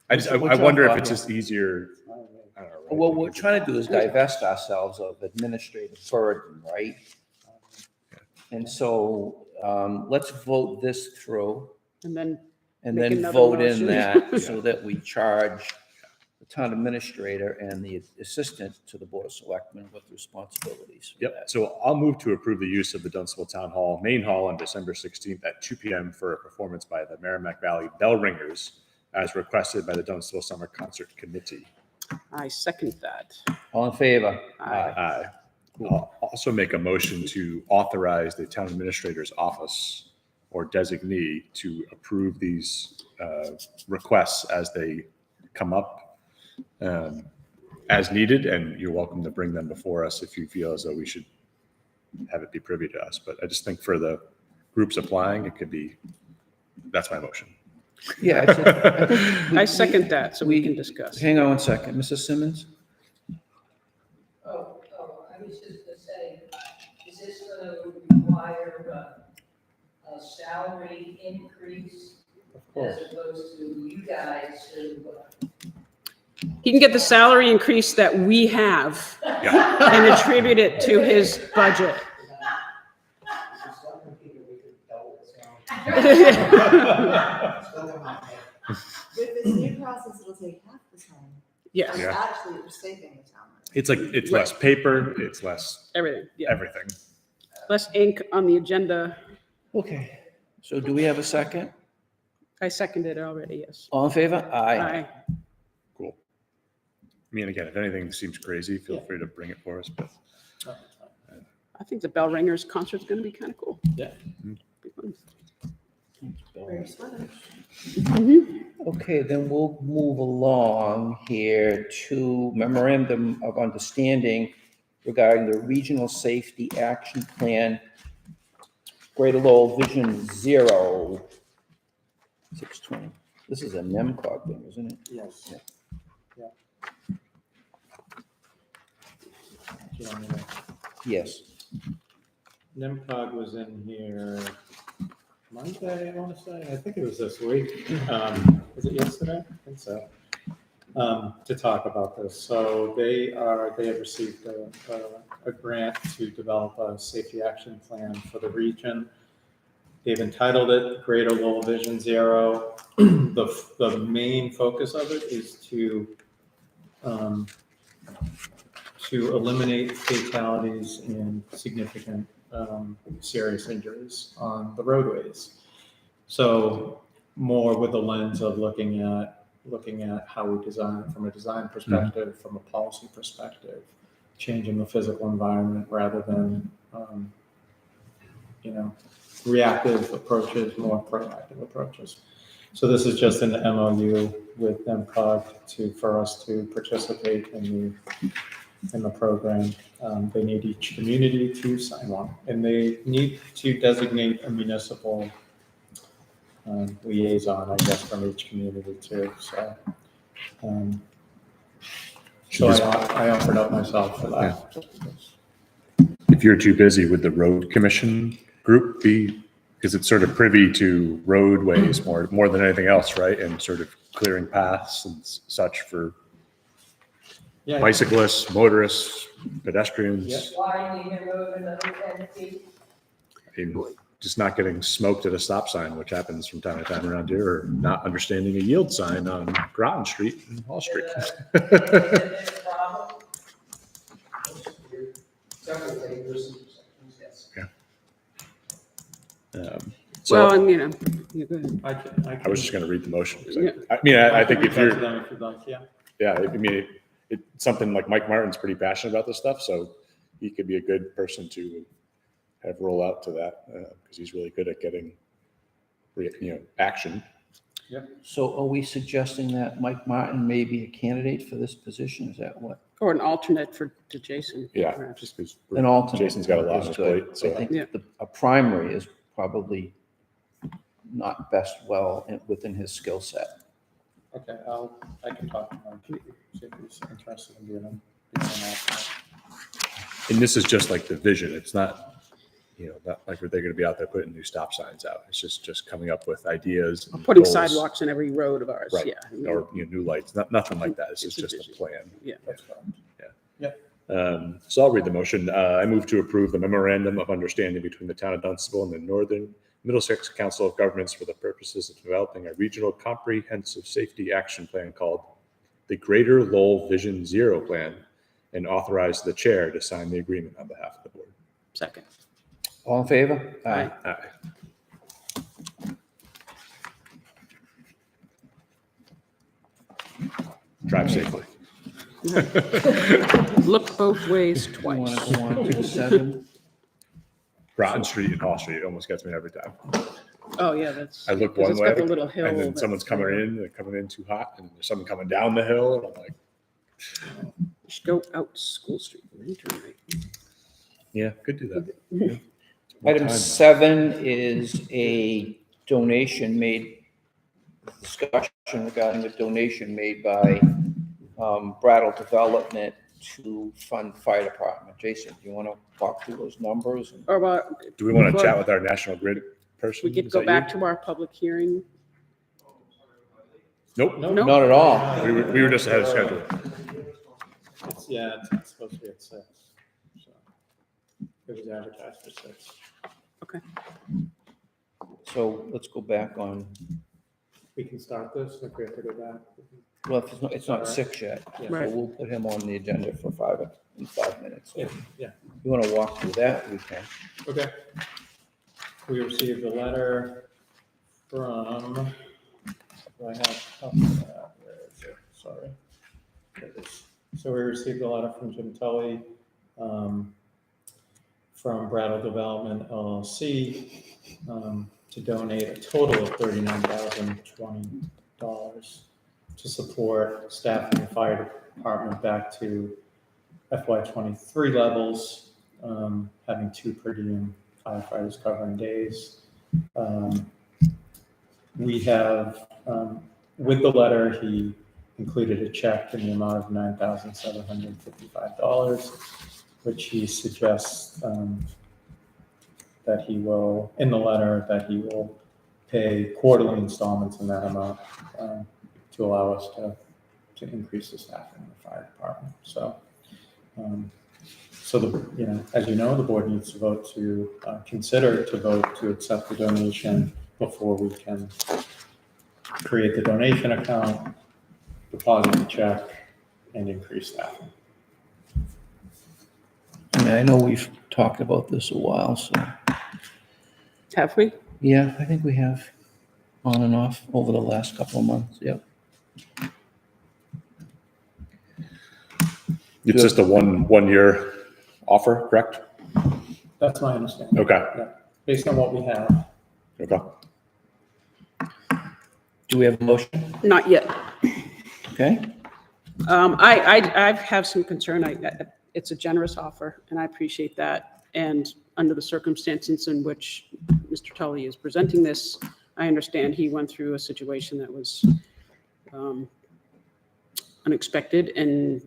I wonder if it's just easier. I don't know, right? What we're trying to do is divest ourselves of administrative burden, right? And so let's vote this through And then, and Make then another vote in motion. that so that we charge the town administrator and the assistant to the Board of Selectmen with responsibilities. for Yep. that. So I'll move to approve the use of the Dunstable Town Hall main hall on December 16th at 2 PM for a performance by the Merrimack Valley Bell Ringers as requested by the Dunstable Summer Concert Committee. I second that. All in favor? Aye. I'll also make a motion to authorize the town administrator's office or designee to approve these requests as they come up as needed, and you're welcome to bring them before us if you feel as though we should have it be privy to us. But I just think for the groups applying, it could be, that's my motion. Yeah. I think I second that, so we can discuss. Hang on one second. Mrs. Simmons? I was just gonna say, is this gonna require a salary increase? As opposed to you guys who, He can get the salary increase that we have Yeah. and attribute it to his budget. With this new process, it'll take half the time. Yes, And Yeah. actually, we're saving the town money. It's like, it's less paper, it's less everything, yeah. everything. Less ink on the agenda. Okay. So do we have a second? I seconded it already, yes. All in favor? Aye. Cool. I mean, again, if anything seems crazy, feel free to bring it for us, but I think the Bell Ringers concert's gonna be kind of cool. Yeah. Be fun. Very smart. Okay, then we'll move along here to memorandum of understanding regarding the Regional Safety Action Plan, Greater Lowell Vision Zero, 620. This is a NEMCOG thing, isn't it? Yes. Yeah. Do you want me to- Yes. NIMCOG was in here Monday, I want to say. I think it was this week. Was it yesterday? I think so. To talk about this. So they have received a grant to develop a safety action plan for the region. They've entitled it Greater Lowell Vision Zero. The main focus of it is to eliminate fatalities and significant serious injuries on the roadways. So more with the lens of looking at how we design from a design perspective, from a policy perspective, changing the physical environment rather than reactive approaches, more proactive approaches. So this is just an MOU with NEMCOG for us to participate in the program. They need each community to sign one, and they need to designate a municipal liaison, I guess, from each community too. So, I offered up myself for that. if you're too busy, would the road commission group be, because it's sort of privy to roadways more than anything else, right? And sort of clearing paths and such for Yeah. bicyclists, motorists, pedestrians. Yeah. Widening the road another 10 feet. I mean, just not getting smoked at a stop sign, which happens from time to time around here, or not understanding a yield sign on Groton Street and Hall Street. Is it a problem? Several waivers and exceptions, yes. Well, So and you go ahead. I was just going to read the motion. 'Cause Yeah. I mean, I think if reach out to you're, them if you'd like, yeah. yeah, I mean, it's something like Mike Martin's pretty passionate about this stuff, so he could be a good person to have roll out to that, because he's really good at getting, action. So are we suggesting that Mike Martin may be a candidate for this position? Is that what? Or an alternate to Jason. Yeah, perhaps. just because An alternate. Jason's got a lot on is his good. plate, so. I Yeah. think a primary is probably not best within his skill set. Okay, I can talk to Mike, see if he's interested in being an alternate. And this is just like the vision. It's not, not like they're going to be out there putting new stop signs out. It's just coming up with ideas. and Putting goals. sidewalks in every road of ours, Right. yeah. I mean, Or new lights, nothing like that. This is It's a just a vision. plan. Yeah. That's fine. So I'll read the motion. I move to approve the memorandum of understanding between the town of Dunstable and the Northern Middlesex Council of Governments for the purposes of developing a regional comprehensive safety action plan called the Greater Lowell Vision Zero Plan, and authorize the chair to sign the agreement on behalf of the board. Second. All in favor? Aye. Aye. Drive safely. Look both ways You want twice. to go on to 7? Groton Street and Hall Street almost gets me every time. Oh, yeah, that's. I look 'cause one it's way, got the little hill. and then that's- someone's coming in, they're coming in too hot, and there's someone coming down the hill, and I'm like, You should go out School Street and then turn right. yeah, could do that. Yeah. More Item time. 7 is a donation made, discussion regarding the donation made by Brattle Development to fund fire department. Jason, do you want to walk through those numbers? Or about, Do we want to Before- chat with our National Grid person? we could Is go that back you? to our public hearing. Nope, No? Not at all. we were just ahead of schedule. It's supposed to be at 6. So it was advertised for 6. So let's go back on, We can start this if we have to go back. well, if it's not 6 yet. Yeah. So Right. we'll put him on the agenda for 5 minutes. Yeah, yeah. You want to walk through that, we can. Okay. We received a letter from, do I have, oh, where is it? Sorry. There it is. So we received a letter from Jim Tully, from Brattle Development LLC, to donate a total of $39,020 to support staffing the fire department back to FY '23 levels, having 2 per diem firefighters covering days. We have, with the letter, he included a check in the amount of $9,755, which he suggests that he will, in the letter, that he will pay quarterly installments in that amount to allow us to increase the staffing in the fire department. So, as you know, the board needs to vote to consider to vote to accept the donation before we can create the donation account, deposit the check, and increase staffing. I mean, I know we've talked about this a while, so, Have we? yeah, I think we have on and off over the last couple of months, yep. It's just a one year offer, correct? That's my understanding. Okay, Yeah, based on what we have. okay. Do we have a motion? Not yet. Okay, I have some concern. It's a generous offer, and I appreciate that. And under the circumstances in which Mr. Tully is presenting this, I understand he went through a situation that was unexpected and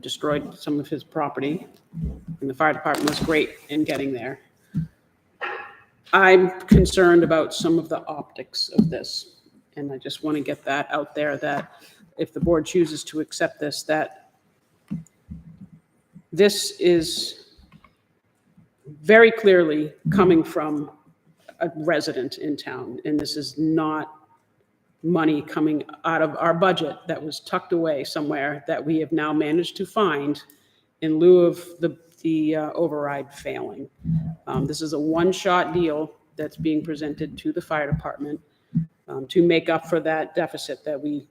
destroyed some of his property. And the fire department was great in getting there. I'm concerned about some of the optics of this. And I just want to get that out there, that if the board chooses to accept this, that this is very clearly coming from a resident in town, and this is not money coming out of our budget that was tucked away somewhere that we have now managed to find in lieu of the override failing. This is a one-shot deal that's being presented to the fire department to make up for that deficit that we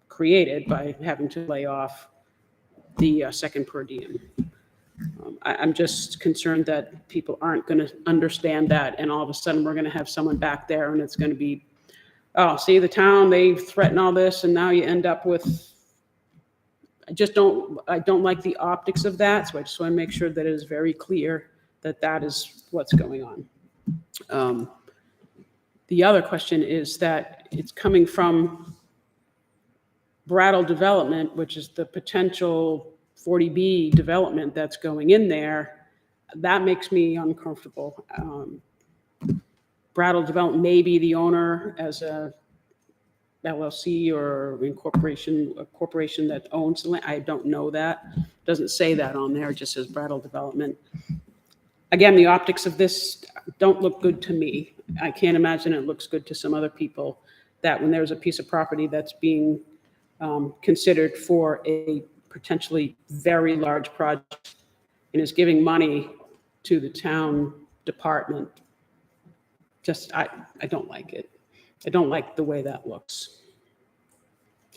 created by having to lay off the second per diem. I'm just concerned that people aren't going to understand that, and all of a sudden we're going to have someone back there and it's going to be, oh, see, the town, they threaten all this, and now you end up with, I don't like the optics of that, so I just want to make sure that it is very clear that that is what's going on. The other question is that it's coming from Brattle Development, which is the potential 40B development that's going in there. That makes me uncomfortable. Brattle Development may be the owner as a LLC or incorporation, a corporation that owns the land. I don't know that. Doesn't say that on there, it just says Brattle Development. Again, the optics of this don't look good to me. I can't imagine it looks good to some other people, that when there's a piece of property that's being considered for a potentially very large project and is giving money to the town department, just, I don't like it. I don't like the way that looks.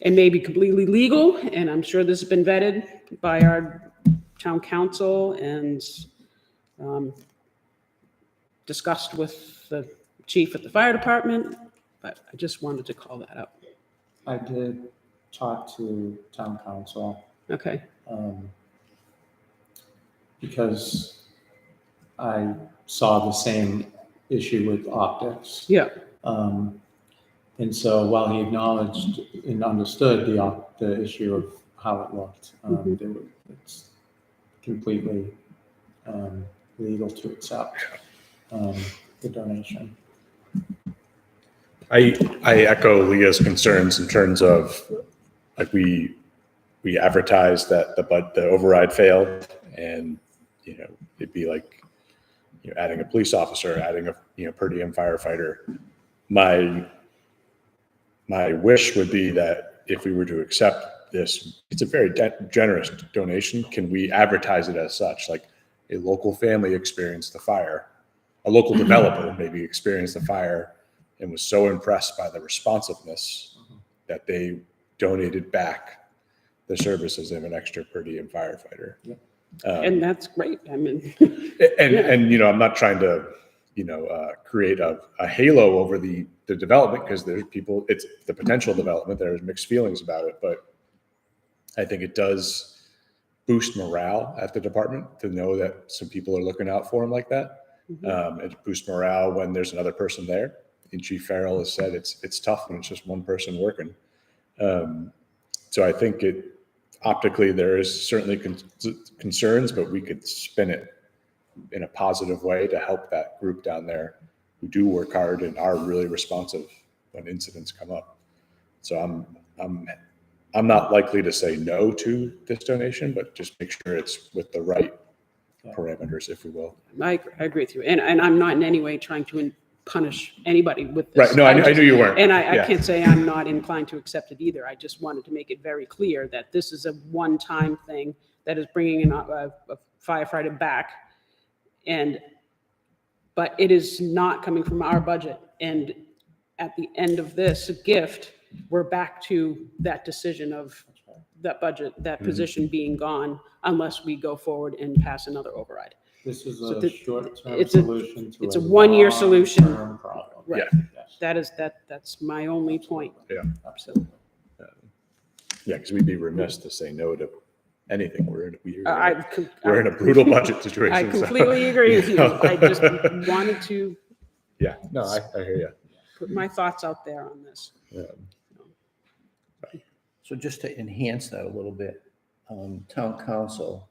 It may be completely legal, and I'm sure this has been vetted by our town council and discussed with the chief at the fire department, but I just wanted to call that out. I did talk to town council, Okay, because I saw the same issue with optics. yeah, And so while he acknowledged and understood the issue of how it looked, it's completely legal to accept the donation. I echo Leah's concerns in terms of, like, we advertised that the override failed, and, you know, it'd be like, you know, adding a police officer, adding a, you know, per diem firefighter. My wish would be that if we were to accept this, it's a very generous donation. Can we advertise it as such? Like, a local family experienced the fire, a local developer maybe experienced the fire and was so impressed by the responsiveness that they donated back the services of an extra per diem firefighter. Yeah. and that's great. I mean, And you know, I'm not trying to, you know, create a halo over the development, because there's people, it's the potential development, there's mixed feelings about it, but I think it does boost morale at the department to know that some people are looking out for them like that. It boosts morale when there's another person there. And Chief Farrell has said it's tough when it's just one person working. So I think optically there is certainly concerns, but we could spin it in a positive way to help that group down there who do work hard and are really responsive when incidents come up. So I'm not likely to say no to this donation, but just make sure it's with the right parameters, if we will. I agree with you, and I'm not in any way trying to punish anybody with this. Right. No, I knew you weren't. And I Yeah. can't say I'm not inclined to accept it either. I just wanted to make it very clear that this is a one-time thing that is bringing in a firefighter back, but it is not coming from our budget. And at the end of this gift, we're back to that decision of that budget, that position being gone, unless we go forward and pass another override. This is So a short-term it's a solution to it's a one-year solution. long-term problem. Right. Yes. That's my only point. Yeah. Absolutely. Yeah, because we'd be remiss to say no to anything. We're in a I brutal budget situation. I so, completely agree with you. know. I just wanted to Yeah, no, I hear you. put my thoughts out there on this. So just to enhance that a little bit, town council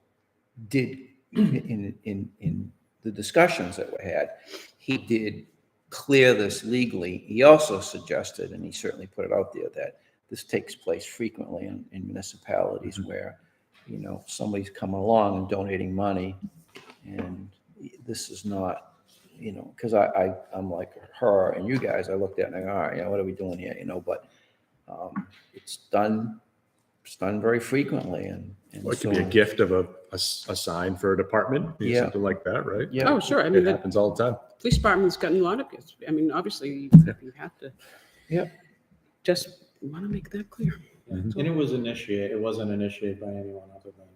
did, in the discussions that were had, he did clear this legally. He also suggested, and he certainly put it out there, that this takes place frequently in municipalities where, you know, somebody's coming along and donating money, and this is not, you know, because I'm like her and you guys, I looked at it and I go, all right, you know, what are we doing here, you know, but it's done very frequently, and Well, it could be a so- gift of a sign for a department, Yeah. something like that, right? Yeah. Oh, sure. I It mean, the happens all the time. police department's gotten a lot of gifts. I mean, obviously, you have to. Yeah. Just want to make that clear. And it wasn't initiated by anyone other than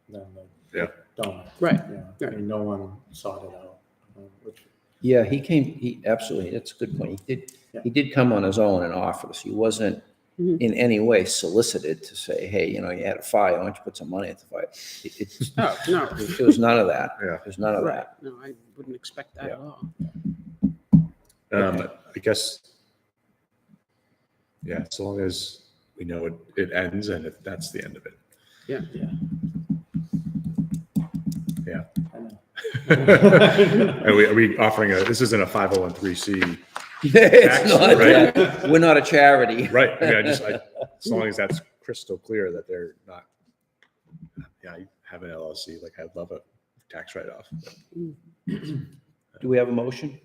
the Yeah. donor. Right. Yeah, I mean, no one sought it out, which, Yeah, he absolutely, that's a good point. He did come on his own and offer this. He wasn't Mhm. in any way solicited to say, hey, you know, you had a fire, why don't you put some money into the fire? It's, Oh, no. there was none of that. Yeah. There's none of Right. that. No, I wouldn't expect that Yeah. at all. I guess, yeah, as long as we know it ends and if that's the end of it. Yeah. Yeah. I know. Are we offering this isn't a 501(c)(3). It's not, right? we're not a charity. Right. I mean, as long as that's crystal clear that they're not, yeah, I have an LLC, like I'd love a tax write-off. Do we have a motion?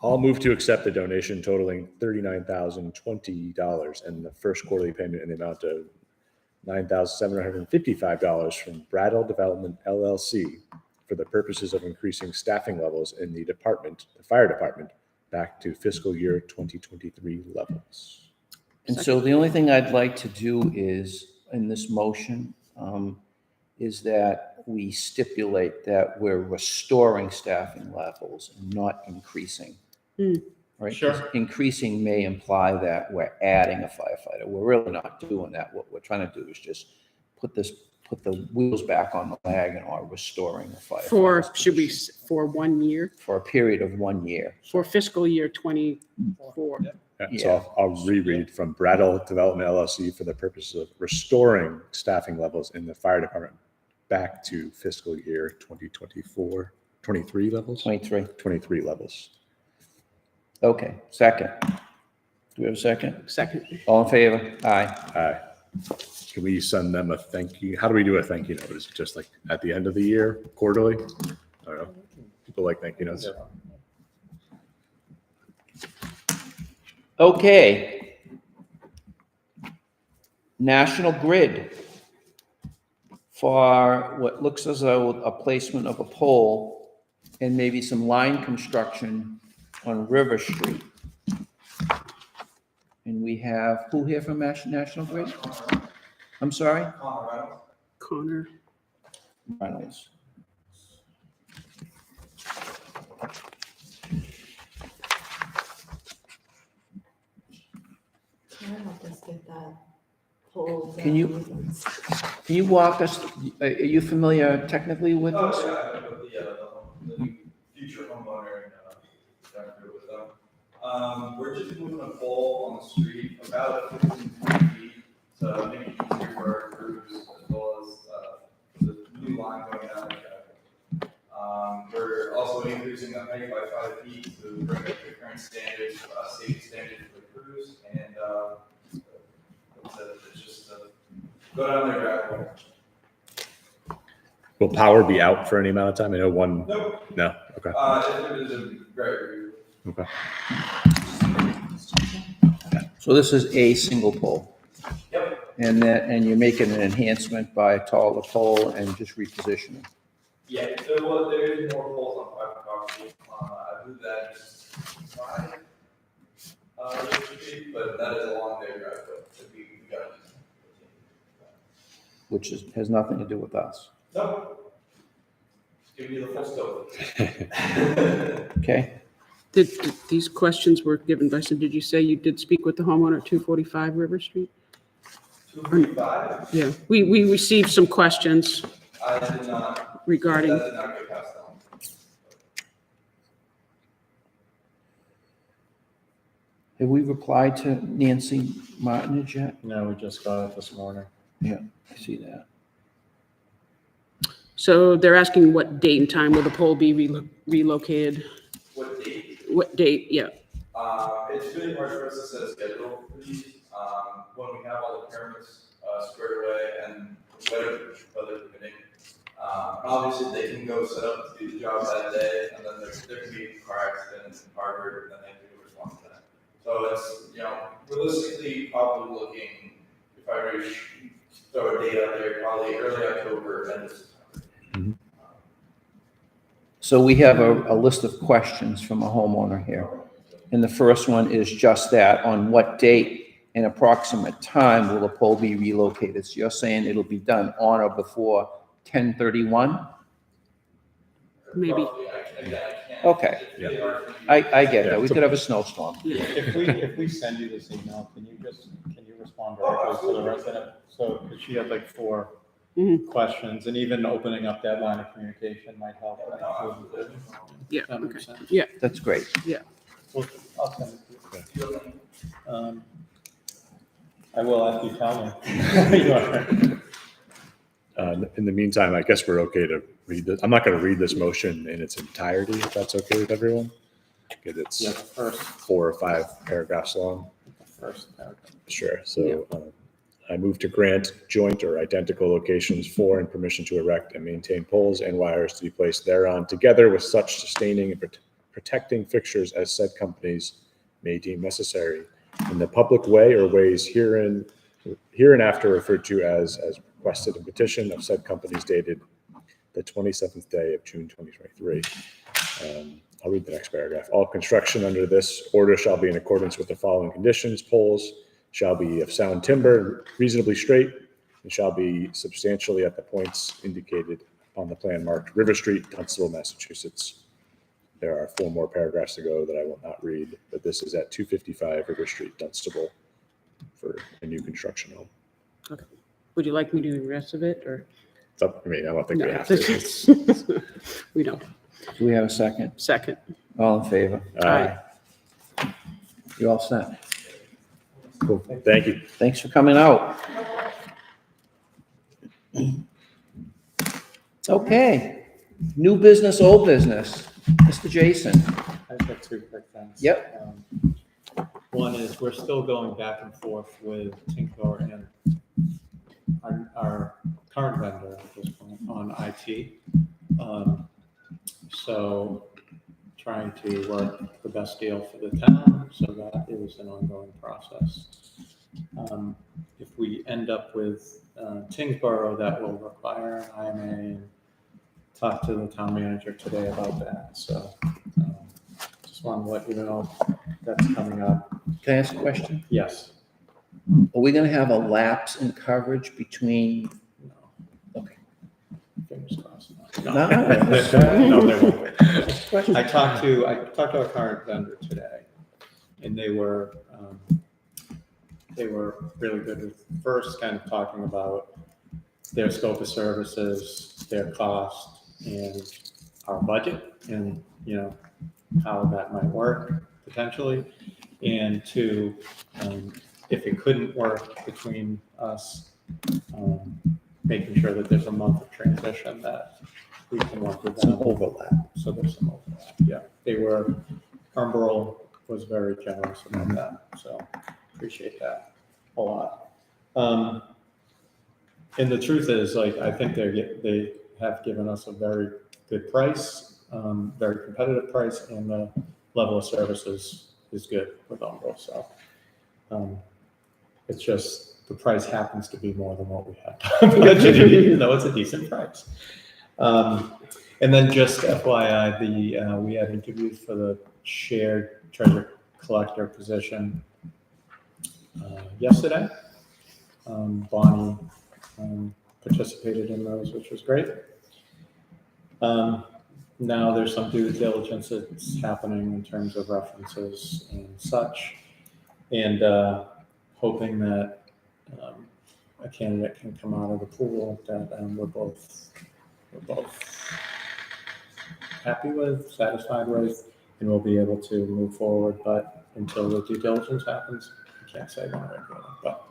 I'll move to accept the donation totaling $39,020 and the first quarterly payment in the amount of $9,755 from Brattle Development LLC for the purposes of increasing staffing levels in the fire department, back to fiscal year 2023 levels. And so the only thing I'd like to do is, in this motion, is that we stipulate that we're restoring staffing levels and not increasing. Hmm. Right? Sure. 'Cause increasing may imply that we're adding a firefighter. We're really not doing that. What we're trying to do is just put the wheels back on the wagon or restoring the firefighter. For 1 year, For a period of 1 year. for fiscal year 24. Yeah, Yeah. so I'll reread from Brattle Development LLC for the purposes of restoring staffing levels in the fire department back to fiscal year 2024, 23 levels? 23 levels. Okay, second. Do we have a second? Second. All in favor? Aye. Aye. Can we send them a thank you? How do we do a thank you note? Is it just like at the end of the year, quarterly? I don't know. People like thank you notes. Okay. National Grid for what looks as though a placement of a pole and maybe some line construction on River Street. And we have, who here from National Grid? I'm sorry? Connor. Reynolds. Can I help us get that pole? Can you- down? Can you walk us, are you familiar technically with Oh, this? yeah, the future homeowner and, trying to do it with them. We're just moving a pole on the street about 15 feet to make it easier for our crews as well as, the new line going down the traffic. We're also increasing the height by 5 feet to bring up the current standards, safety standards for the crews, and, it's just, go down there, gravel. Will power be out for any amount of time? I know one, Nope. no, okay. It is a great. Okay. So this is a single pole. Yep. And you're making an enhancement by a taller pole and just repositioning. Yeah, there is more poles on private property. I believe that is 5, but that is along their driveway. So we got it. Which has nothing to do with us. No. Give you the full scope. Okay? Did these questions were given by, so did you say you did speak with the homeowner at 245 River Street? 245? Yeah, we received some questions I did not. regarding, That did not get passed on. Have we replied to Nancy Martinez yet? No, we just got it this morning. Yeah, I see that. so they're asking what date and time will the pole be relocated? What date? What date, yeah. It's really hard for us to set a schedule for these. when we have all the permits squared away and weather permitting, obviously they can go set up to do the job that day, and then there can be a car accident in Harvard, and then they have to respond to that. So it's, realistically probably looking, if I throw a date out there, probably early October, end of September. So we have a list of questions from a homeowner here. And the first one is just that, on what date and approximate time will the pole be relocated? So you're saying it'll be done on or before 10/31? Maybe. Roughly, I can't. Okay. It's really hard for me to- I get that. We could have a snowstorm. If we send you this email, can you respond directly to the resident? So, because she had like 4 questions, and even opening up that line of communication might help. Yeah, That makes okay. sense. Yeah. That's great. Well, I'll send it to you. I will after you tell me. You are. In the meantime, I guess we're okay to read this. I'm not going to read this motion in its entirety, if that's okay with everyone. Because it's Yeah, the first 4 or 5 paragraphs long. paragraph. Sure. So I move to grant joint or identical locations for and permission to erect and maintain poles and wires to be placed thereon, together with such sustaining and protecting fixtures as said companies may deem necessary in the public way or ways hereinafter referred to as requested in petition of said companies dated the 27th day of June 2023. I'll read the next paragraph. All construction under this order shall be in accordance with the following conditions. Poles shall be of sound timber, reasonably straight, and shall be substantially at the points indicated on the plan marked River Street, Dunstable, Massachusetts. There are 4 more paragraphs to go that I will not read, but this is at 255 River Street, Dunstable, for a new construction home. Okay. Would you like me to do the rest of it, or? It's up to me. I don't think we No, have to. we don't. Do we have a second? Second. All in favor? Aye. You all set? Cool. Thank you. Thanks for coming out. Okay. New business, old business. Mr. Jason. I've got 2 quick things. Yep. One is we're still going back and forth with Tinko and our current vendor at this point on IT. So trying to work the best deal for the town. So that is an ongoing process. If we end up with Tingsboro, that will require an IMA, and talk to the town manager today about that. So just want to let you know that's coming up. Can I ask a question? Yes. Are we gonna have a lapse in coverage between? No. Okay. Fingers crossed. No. No, they won't. I talked to our current vendor today, and they were really good with first kind of talking about their scope of services, their cost, and our budget, and how that might work potentially, and 2, if it couldn't work between us, making sure that there's a month of transition that we can work with them. Some overlap. So there's some overlap. Yeah, Humbrol was very generous about that, so appreciate that a lot. And the truth is, I think they have given us a very good price, very competitive price, and the level of services is good with Humbrol. So it's just the price happens to be more than what we had budgeted, even though it's a decent price. And then just FYI, we had interviews for the shared treasure collector position yesterday. Bonnie participated in those, which was great. Now there's some due diligence that's happening in terms of references and such, and hoping that a candidate can come out of the pool that we're both happy with, satisfied with, and we'll be able to move forward. But until the due diligence happens, I can't say one way or the other. But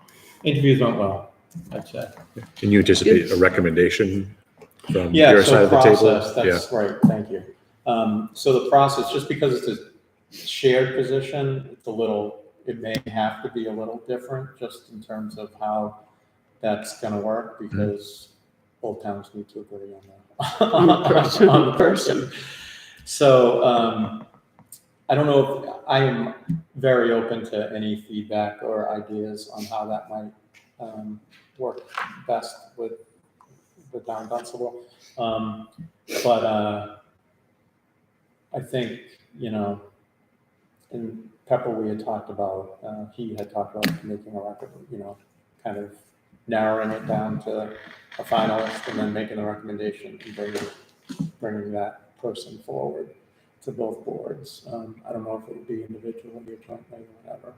interviews went well, I'd say. Can you anticipate a recommendation from Yeah, your so side of the process, table? that's right, thank you. So the process, just because it's a shared position, it's a little it may have to be a little different just in terms of how that's gonna work because both towns need to agree On the person. on the person. So, I don't know if I am very open to any feedback or ideas on how that might work best with the town constable. But I think, you know, in Pepper, we had talked about, he had talked about making a record, you know, kind of narrowing it down to a finalist and then making a recommendation and bringing that person forward to both boards. I don't know if it would be individually or jointly or whatever.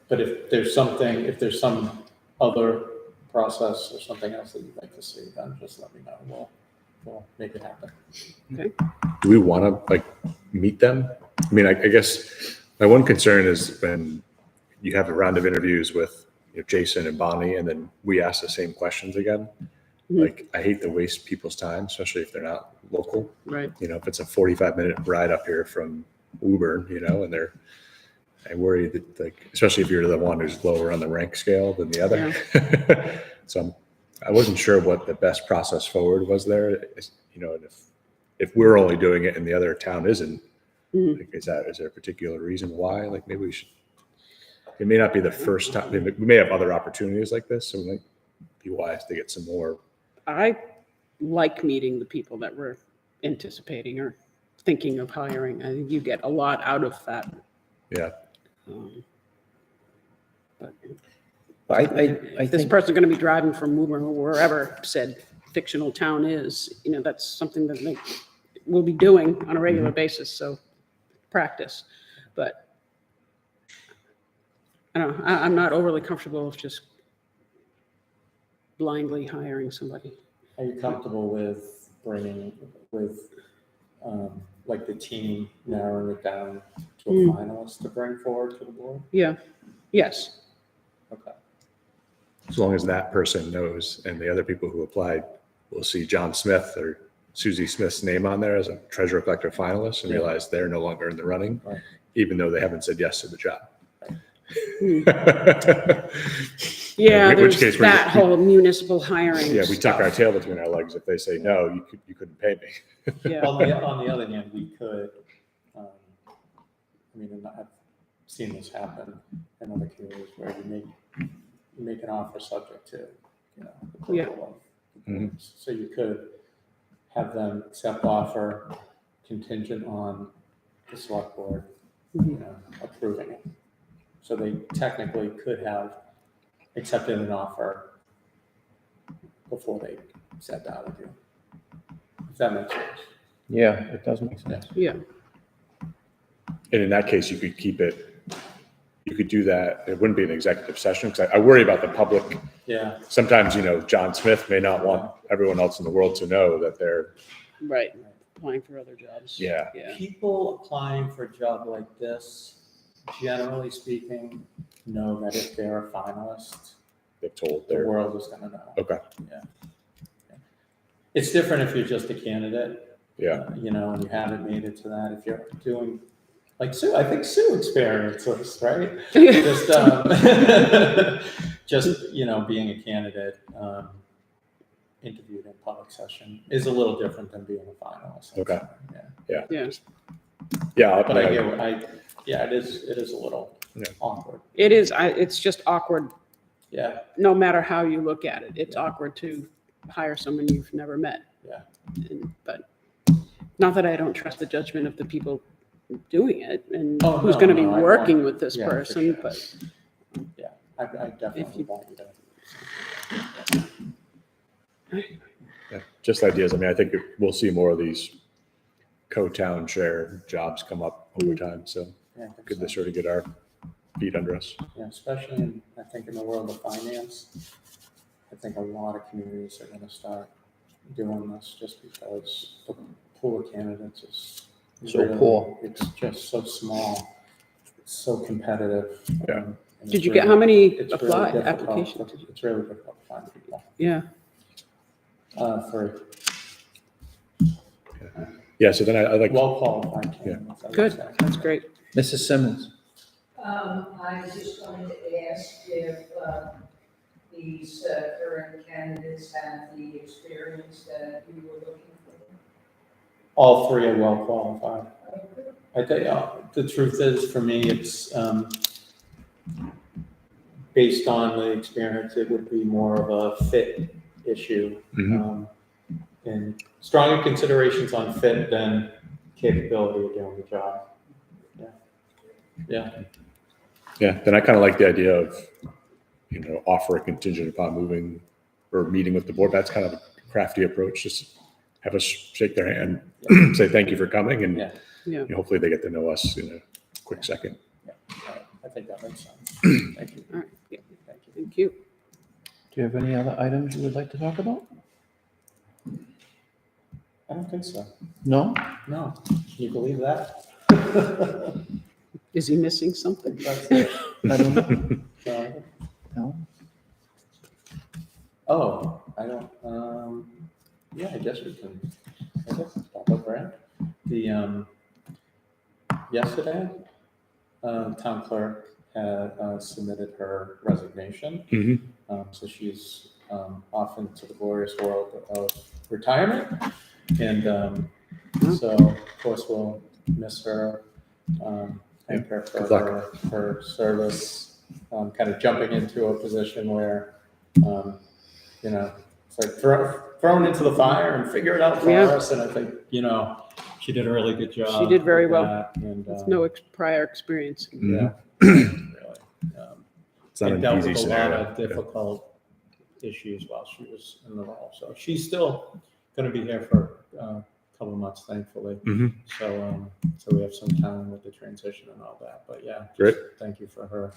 But if there's some other process or something else that you'd like to see, then just let me know. We'll make it happen. Do we want to like meet them? I mean, I guess my one concern is when you have a round of interviews with Jason and Bonnie, and then we ask the same questions again. Like, I hate to waste people's time, especially if they're not local. Right. If it's a 45-minute ride up here from Woburn, and I worry that, like, especially if you're the one who's lower on the rank scale than the other. Yeah. So I wasn't sure what the best process forward was there. And if we're only doing it and the other town isn't, like, is there a particular reason why? Like, maybe we should. It may not be the first time. We may have other opportunities like this, so we might be wise to get some more. I like meeting the people that we're anticipating or thinking of hiring. I think you get a lot out of that. Yeah. But I this think, person's going to be driving from Woburn or wherever said fictional town is, that's something that they will be doing on a regular basis. So practice, but I don't know. I'm not overly comfortable with just blindly hiring somebody. Are you comfortable with like the team narrowing it down to a finalist to bring forward to the board? Yeah. Yes. Okay. As long as that person knows and the other people who applied will see John Smith or Susie Smith's name on there as a treasurer collector finalist and realize they're no longer in the running, even though they haven't said yes to the job. Yeah, In which there's case that whole municipal hiring. Yeah, we tuck our tail between our legs if they say no, you couldn't pay me. Yeah. On the other hand, we could, and I've seen this happen in other communities where you make an offer subject to, approval of. So you could have them accept offer contingent on the select board, approving it. So they technically could have accepted an offer before they sat down with you. If that makes sense. yeah, it does make sense. Yeah. And in that case, you could keep it, you could do that. It wouldn't be an executive session because I worry about the public. Yeah. Sometimes, John Smith may not want everyone else in the world to know that they're. Right. Applying for other jobs. Yeah. People applying for a job like this, generally speaking, know that if they're a finalist, They're told the they're. world is going to know. Okay. Yeah. It's different if you're just a candidate. Yeah. And you haven't made it to that. If you're doing, like Sue, I think Sue experienced this, right? Just being a candidate, interviewed in public session is a little different than being a finalist. Okay. Yeah. Yeah. But it is a little awkward. It is. It's just awkward. Yeah. No matter how you look at it, it's awkward to hire someone you've never met. Yeah. But not that I don't trust the judgment of the people doing it and Oh, who's no, going to be no, I working want- with this yeah, for person, sure. but Yeah, I definitely want you to. Yeah, just ideas. I think we'll see more of these co-town share jobs come up over time. So Yeah, I think good so. to sort of get our feet under us. Yeah, especially in the world of finance, I think a lot of communities are gonna start doing this just because the pool of candidates is So poor. It's just so small, it's so competitive. Yeah. and did it's you get really- how many it's really difficult. applications? It's really difficult to find people. Yeah. 3. Yeah, so then I like, Well qualified Yeah. candidates, I would Good, say. that's great. Mrs. Simmons? I was just going to ask if these current candidates have the experience that you were looking for. All three are well qualified. I think, the truth is, for me, it's, based on the experience, it would be more of a fit issue. Mhm. And stronger considerations on fit than capability of doing the job. Yeah. yeah, then I kind of like the idea of, offer a contingent upon moving or meeting with the board. That's kind of a crafty approach. Just have us shake their hand, say thank you for coming, and Yeah. Yeah. hopefully they get to know us in a quick second. I think that makes sense. Thank you. All right, yeah, Thank you. thank you. Do you have any other items you would like to talk about? I don't think so. No? No. Can you believe that? Is he missing something? That's it. I don't know. So, No? oh, I don't, yeah, I guess it's pop up, right? Yesterday, town clerk had submitted her resignation. Mhm. So she's off into the glorious world of retirement. And so, of course, we'll miss her, thank her for Good luck. her service, kind of jumping into a position where, it's like thrown into the fire and figure it out for Yeah. us. And I think, she did a really good job. She did very with well. that, And, With no prior experience. yeah, really. It's not And an dealt easy with a scenario. lot of difficult issues while she was in the role. So she's still going to be here for a couple of months, thankfully. Mhm. So we have some time with the transition and all that. But yeah, just Great. thank you for her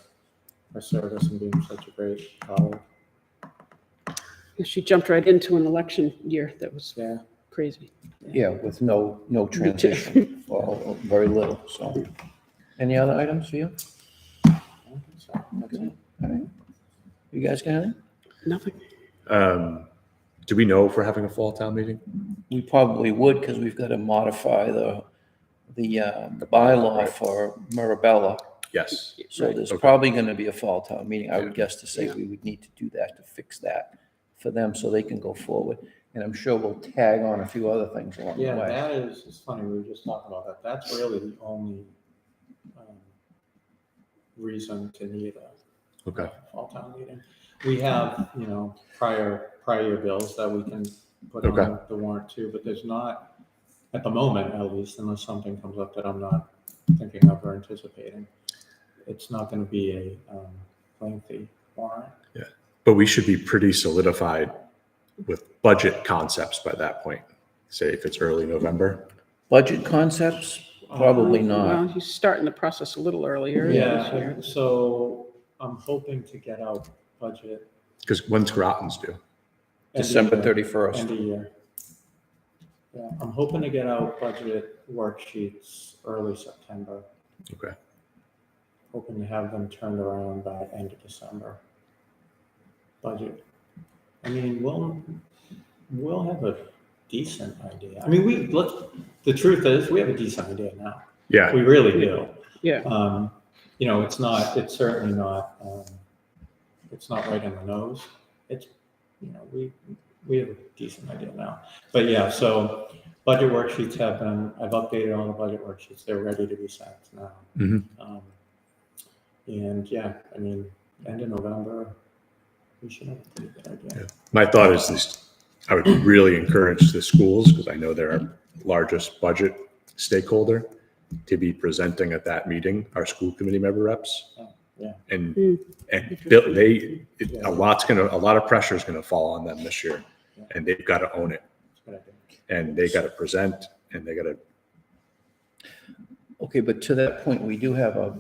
service and being such a great colleague. She jumped right into an election year that was Yeah. crazy. Yeah, with no transition, or very little, so. Any other items for you? I don't think so. That's it. All right. You guys got anything? Nothing. Do we know if we're having a fall town meeting? We probably would, because we've got to modify the bylaw for Marabella. Yes. So there's Okay. probably going to be a fall town meeting. I would Yeah. guess to say Yeah. we would need to do that to fix that for them so they can go forward. And I'm sure we'll tag on a few other things along the Yeah, way. that is, it's funny, we were just talking about that. That's really the only reason to need a Okay. fall town meeting. We have, prior year bills that we can put Okay. on the warrant too, but there's not, at the moment at least, unless something comes up that I'm not thinking of or anticipating, it's not going to be a lengthy warrant. But we should be pretty solidified with budget concepts by that point. Say if it's early November. Budget concepts? Probably not. Well, he's starting the process a little earlier this year. Yeah, so I'm hoping to get out budget. Because when's Groton's due? December End of 31st. year. Yeah, I'm hoping to get out budget worksheets early September. Okay. Hoping to have them turned around by end of December. Budget. I mean, we'll have a decent idea. I mean, the truth is, we have a decent idea now. Yeah. We really do. Yeah. It's certainly not, it's not right in the nose. It's, we have a decent idea now. But yeah, so budget worksheets I've updated all the budget worksheets. They're ready to be sent now. Mhm. And yeah, I mean, end of November, we should have a pretty good idea. Yeah. My thought is this, I would really encourage the schools, because I know they're our largest budget stakeholder, to be presenting at that meeting, our school committee member reps. Oh, yeah. And Interesting. a lot of pressure is going to fall on them this year, Yeah. and they've got to own it, It's a good idea. and they got to present, and they got to. Okay, but to that point, we do have a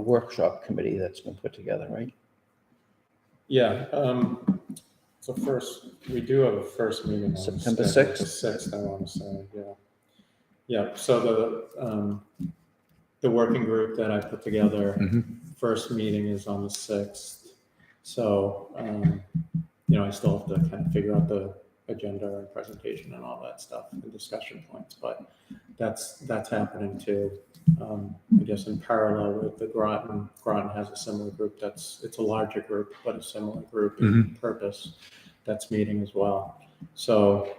workshop committee that's been put together, right? Yeah, we do have a first meeting on September the 6th? 6th, I want to say, yeah. Yeah, so the working group that I put together, first meeting is on the 6th. So, I still have to kind of figure out the agenda and presentation and all that stuff and discussion points, but that's happening too. I guess in parallel with the Groton has a similar group it's a larger group, but a similar group in purpose that's meeting as well. So,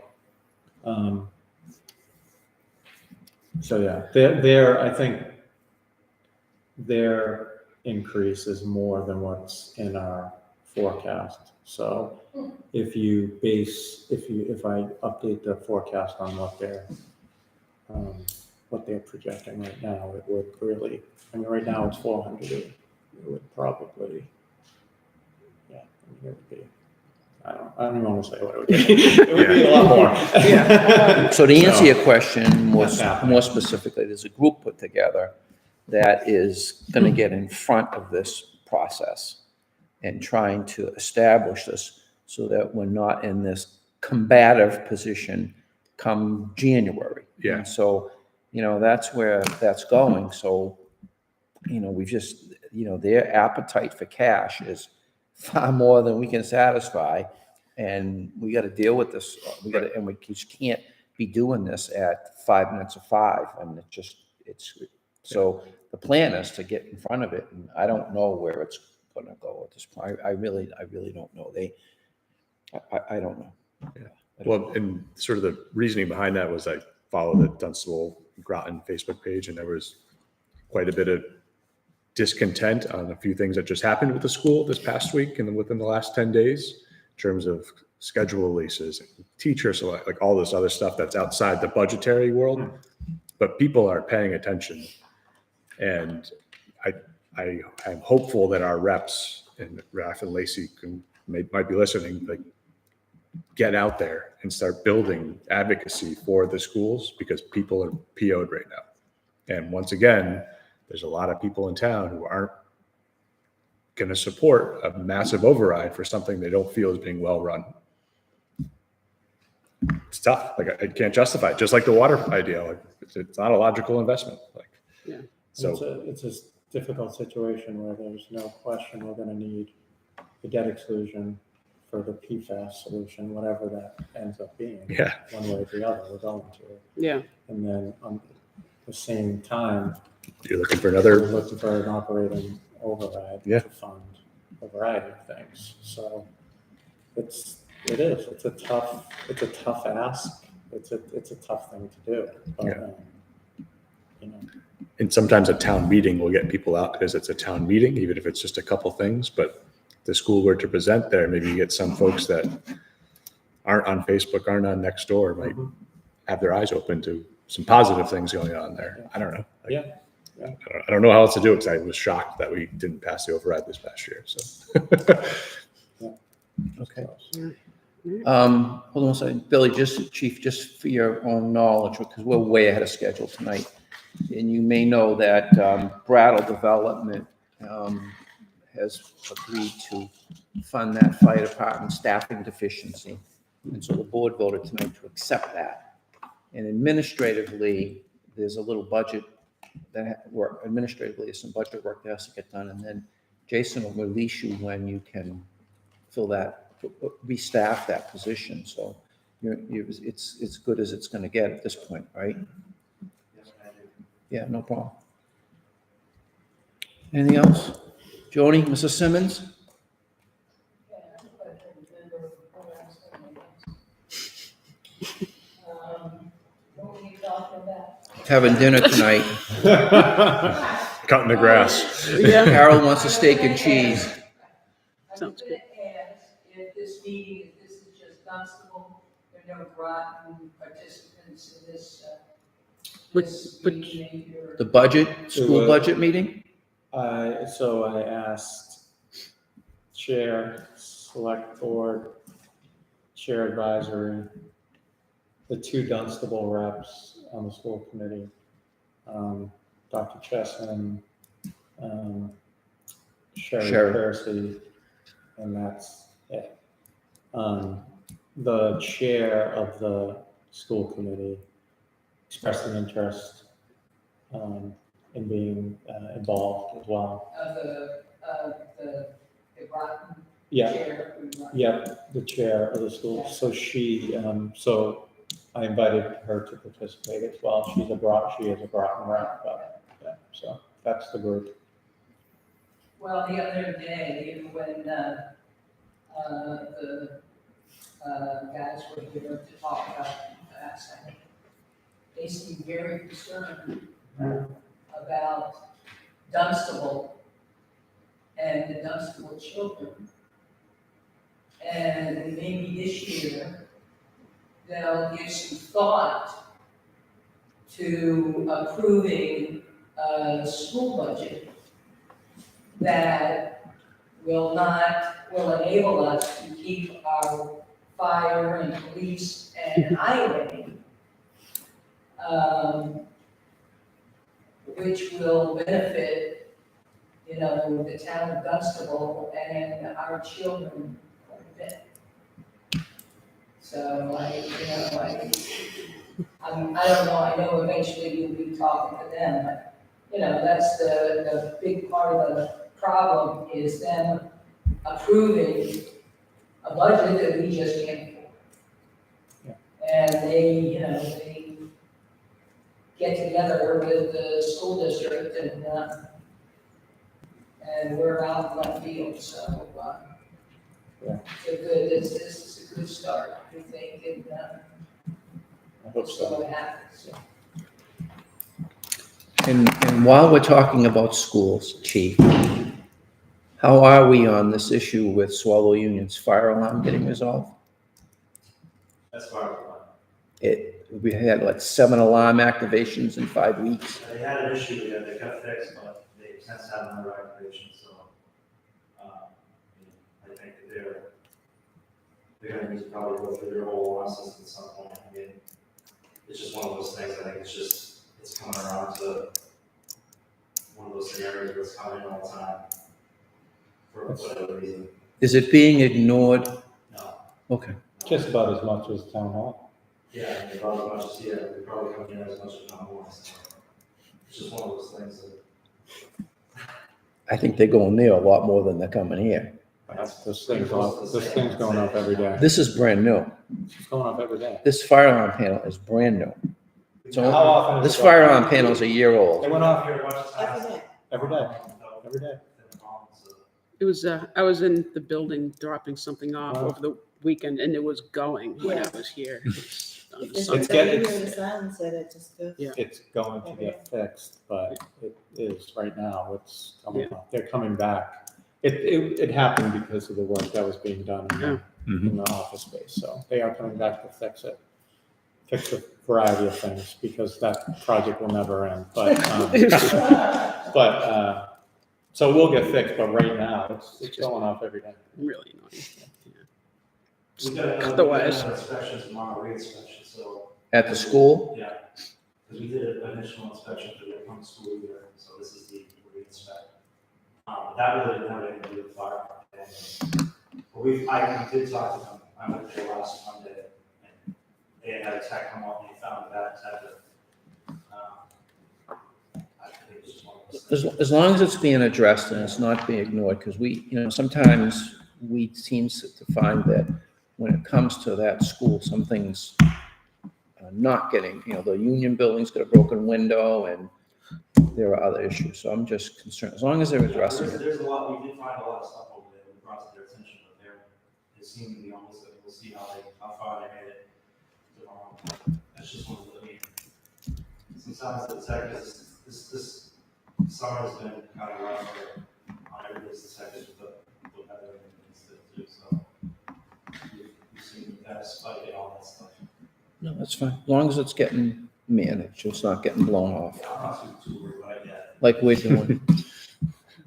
yeah, I think their increase is more than what's in our forecast. So if I update the forecast on what they're projecting right now, it would really, I mean, right now it's 400, it would probably, yeah, I mean, it would be, I don't even want to say what it would be. It would be a lot more. Yeah. So to answer your question more That's happening. more specifically, there's a group put together that is going to get in front of this process and trying to establish this so that we're not in this combative position come January. Yeah. And so, that's where that's going. So, we just, their appetite for cash is far more than we can satisfy. And we got to deal with this. And we just can't be doing this at 5 minutes of 5. I mean, so the plan is to get in front of it. And I don't know where it's going to go at this point. I really don't know. I don't know. Yeah. Well, and sort of the reasoning behind that was I follow the Dunstable Groton Facebook page, and there was quite a bit of discontent on a few things that just happened with the school this past week and within the last 10 days in terms of schedule releases, teacher select, like all this other stuff that's outside the budgetary world. But people are paying attention. And I am hopeful that our reps, and Raf and Lacey might be listening, like get out there and start building advocacy for the schools, because people are PO'd right now. And once again, there's a lot of people in town who aren't going to support a massive override for something they don't feel is being well run. It's tough. Like I can't justify it. Just like the water idea, like it's not a logical investment. Like, Yeah. So it's a difficult situation where there's no question we're going to need the debt exclusion for the PFAS solution, whatever that ends up being. Yeah. One way or the other, we're going to. Yeah. And then at the same time, you're looking for we're looking for an operating override Yeah. to fund a variety of things. So it's a tough ask. It's a tough thing to do. But, Yeah. And sometimes a town meeting will get people out because it's a town meeting, even if it's just a couple things. But if the school were to present there, maybe you get some folks that aren't on Facebook, aren't on Nextdoor, might have their eyes open to some positive things going on there. Yeah. I don't know. Yeah. I don't know how else to do it, because I was shocked that we didn't pass the override this past year. So, Okay. Hold on a second. Billy, Chief, just for your own knowledge, because we're way ahead of schedule tonight. And you may know that Brattle Development has agreed to fund that fire department staffing deficiency. And so the board voted tonight to accept that. And administratively, there's a little budget administratively, there's some budget work that has to get done. And then Jason will release you when you can fill that, restaff that position. So it's as good as it's going to get at this point, right? Yeah, no problem. Anything else? Joni, Mrs. Simmons? What were you talking about? Having dinner tonight. cutting the grass. Yeah. Harold wants a steak and cheese. Sounds good. I was gonna ask if this meeting, if this is just Dunstable, there are no Groton participants in this, this But- meeting, or? The budget, school budget meeting? So I asked Chair, Select Board, Chair Advisory, the two Dunstable reps on the school committee, Dr. Chessman, Sherry Sherry. Kersey, and that's it. The chair of the school committee expressed an interest in being involved as well. Of the Groton Yeah, chair. who runs. yeah, the chair of the school. So she, so I invited her to participate as well. She is a Groton rep, but, yeah, so that's the group. Well, the other day, when, the, guys were here to talk about PFAS, I think they seemed very concerned about Dunstable and the Dunstable children. And maybe this year, they'll give some thought to approving a school budget that will enable us to keep our fire and police and highway, which will benefit, the town of Dunstable and our children quite a bit. So I don't know, I know eventually you'll be talking to them, but, that's the big part of the problem is them approving a budget that we just can't afford. Yeah. And they get together with the school district and we're out in left field, so, Yeah. this is a good start, I think, and, I hope so so. it happens. And while we're talking about schools, Chief, how are we on this issue with Swallow Union's fire alarm getting resolved? As far as We had like 7 alarm activations in 5 weeks. they had an issue that they got fixed, but they since had another activation, so, I think that they're gonna need to probably go through their whole alarm system at some point. I mean, it's just one of those things, I think it's coming around to one of those scenarios where it's coming all the time for whatever reason. Is it being ignored? No. Okay. Just about as much as town hall. Yeah, I mean, about as much as, we probably come in as much as not more, so it's just one of those things that. I think they're going there a lot more than they're coming here. This thing's going up every day. This is brand new. It's going up every day. This fire alarm panel is brand new. How often? This fire alarm panel is a year It old. went off Here a bunch of times. every day, every day. It was, I was in the building dropping something off Wow. over the weekend and it was going when I Yeah. was here. On It's Sunday. getting- getting the silence it, it just goes. Yeah. It's going to get fixed, but it is right now, it's coming up. They're coming back. It happened because of the work that was being done in the office space, so they are coming back to fix it. Fix a variety of things, because that project will never end, but, so it will get fixed, but right now, it's going off every day. Really annoying. We got another Otherwise- inspection tomorrow, re-inspection, so. At the school? Yeah, because we did an initial inspection for the upcoming school year, so this is the re-inspect. That really didn't have anything to do with fire. But I did talk to them, I went there last Monday, and they had a tech come up and they found that defective. I think it was just one of those things. As long as it's being addressed and it's not being ignored, because sometimes we seem to find that when it comes to that school, some things are not getting, the union building's got a broken window and there are other issues. So I'm just concerned, as long as they're addressing it. There's a lot, we did find a lot of stuff over there that we brought to their attention, but they seem to be almost, we'll see how far they made it tomorrow. That's just one of the, sometimes the tech is, this summer has been kind of rough on everybody's tech with the weather and stuff too, so we've seen that spike and all that stuff. No, that's fine. As long as it's getting managed, it's not getting blown off I'm not too worried about it yet. like we're doing.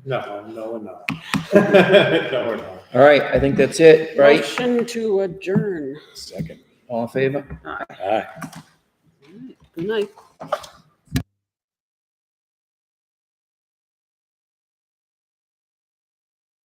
No, we're not. No, we're not. All right, I think that's it, right? Motion to adjourn. Second. All in favor? Aye. Good night.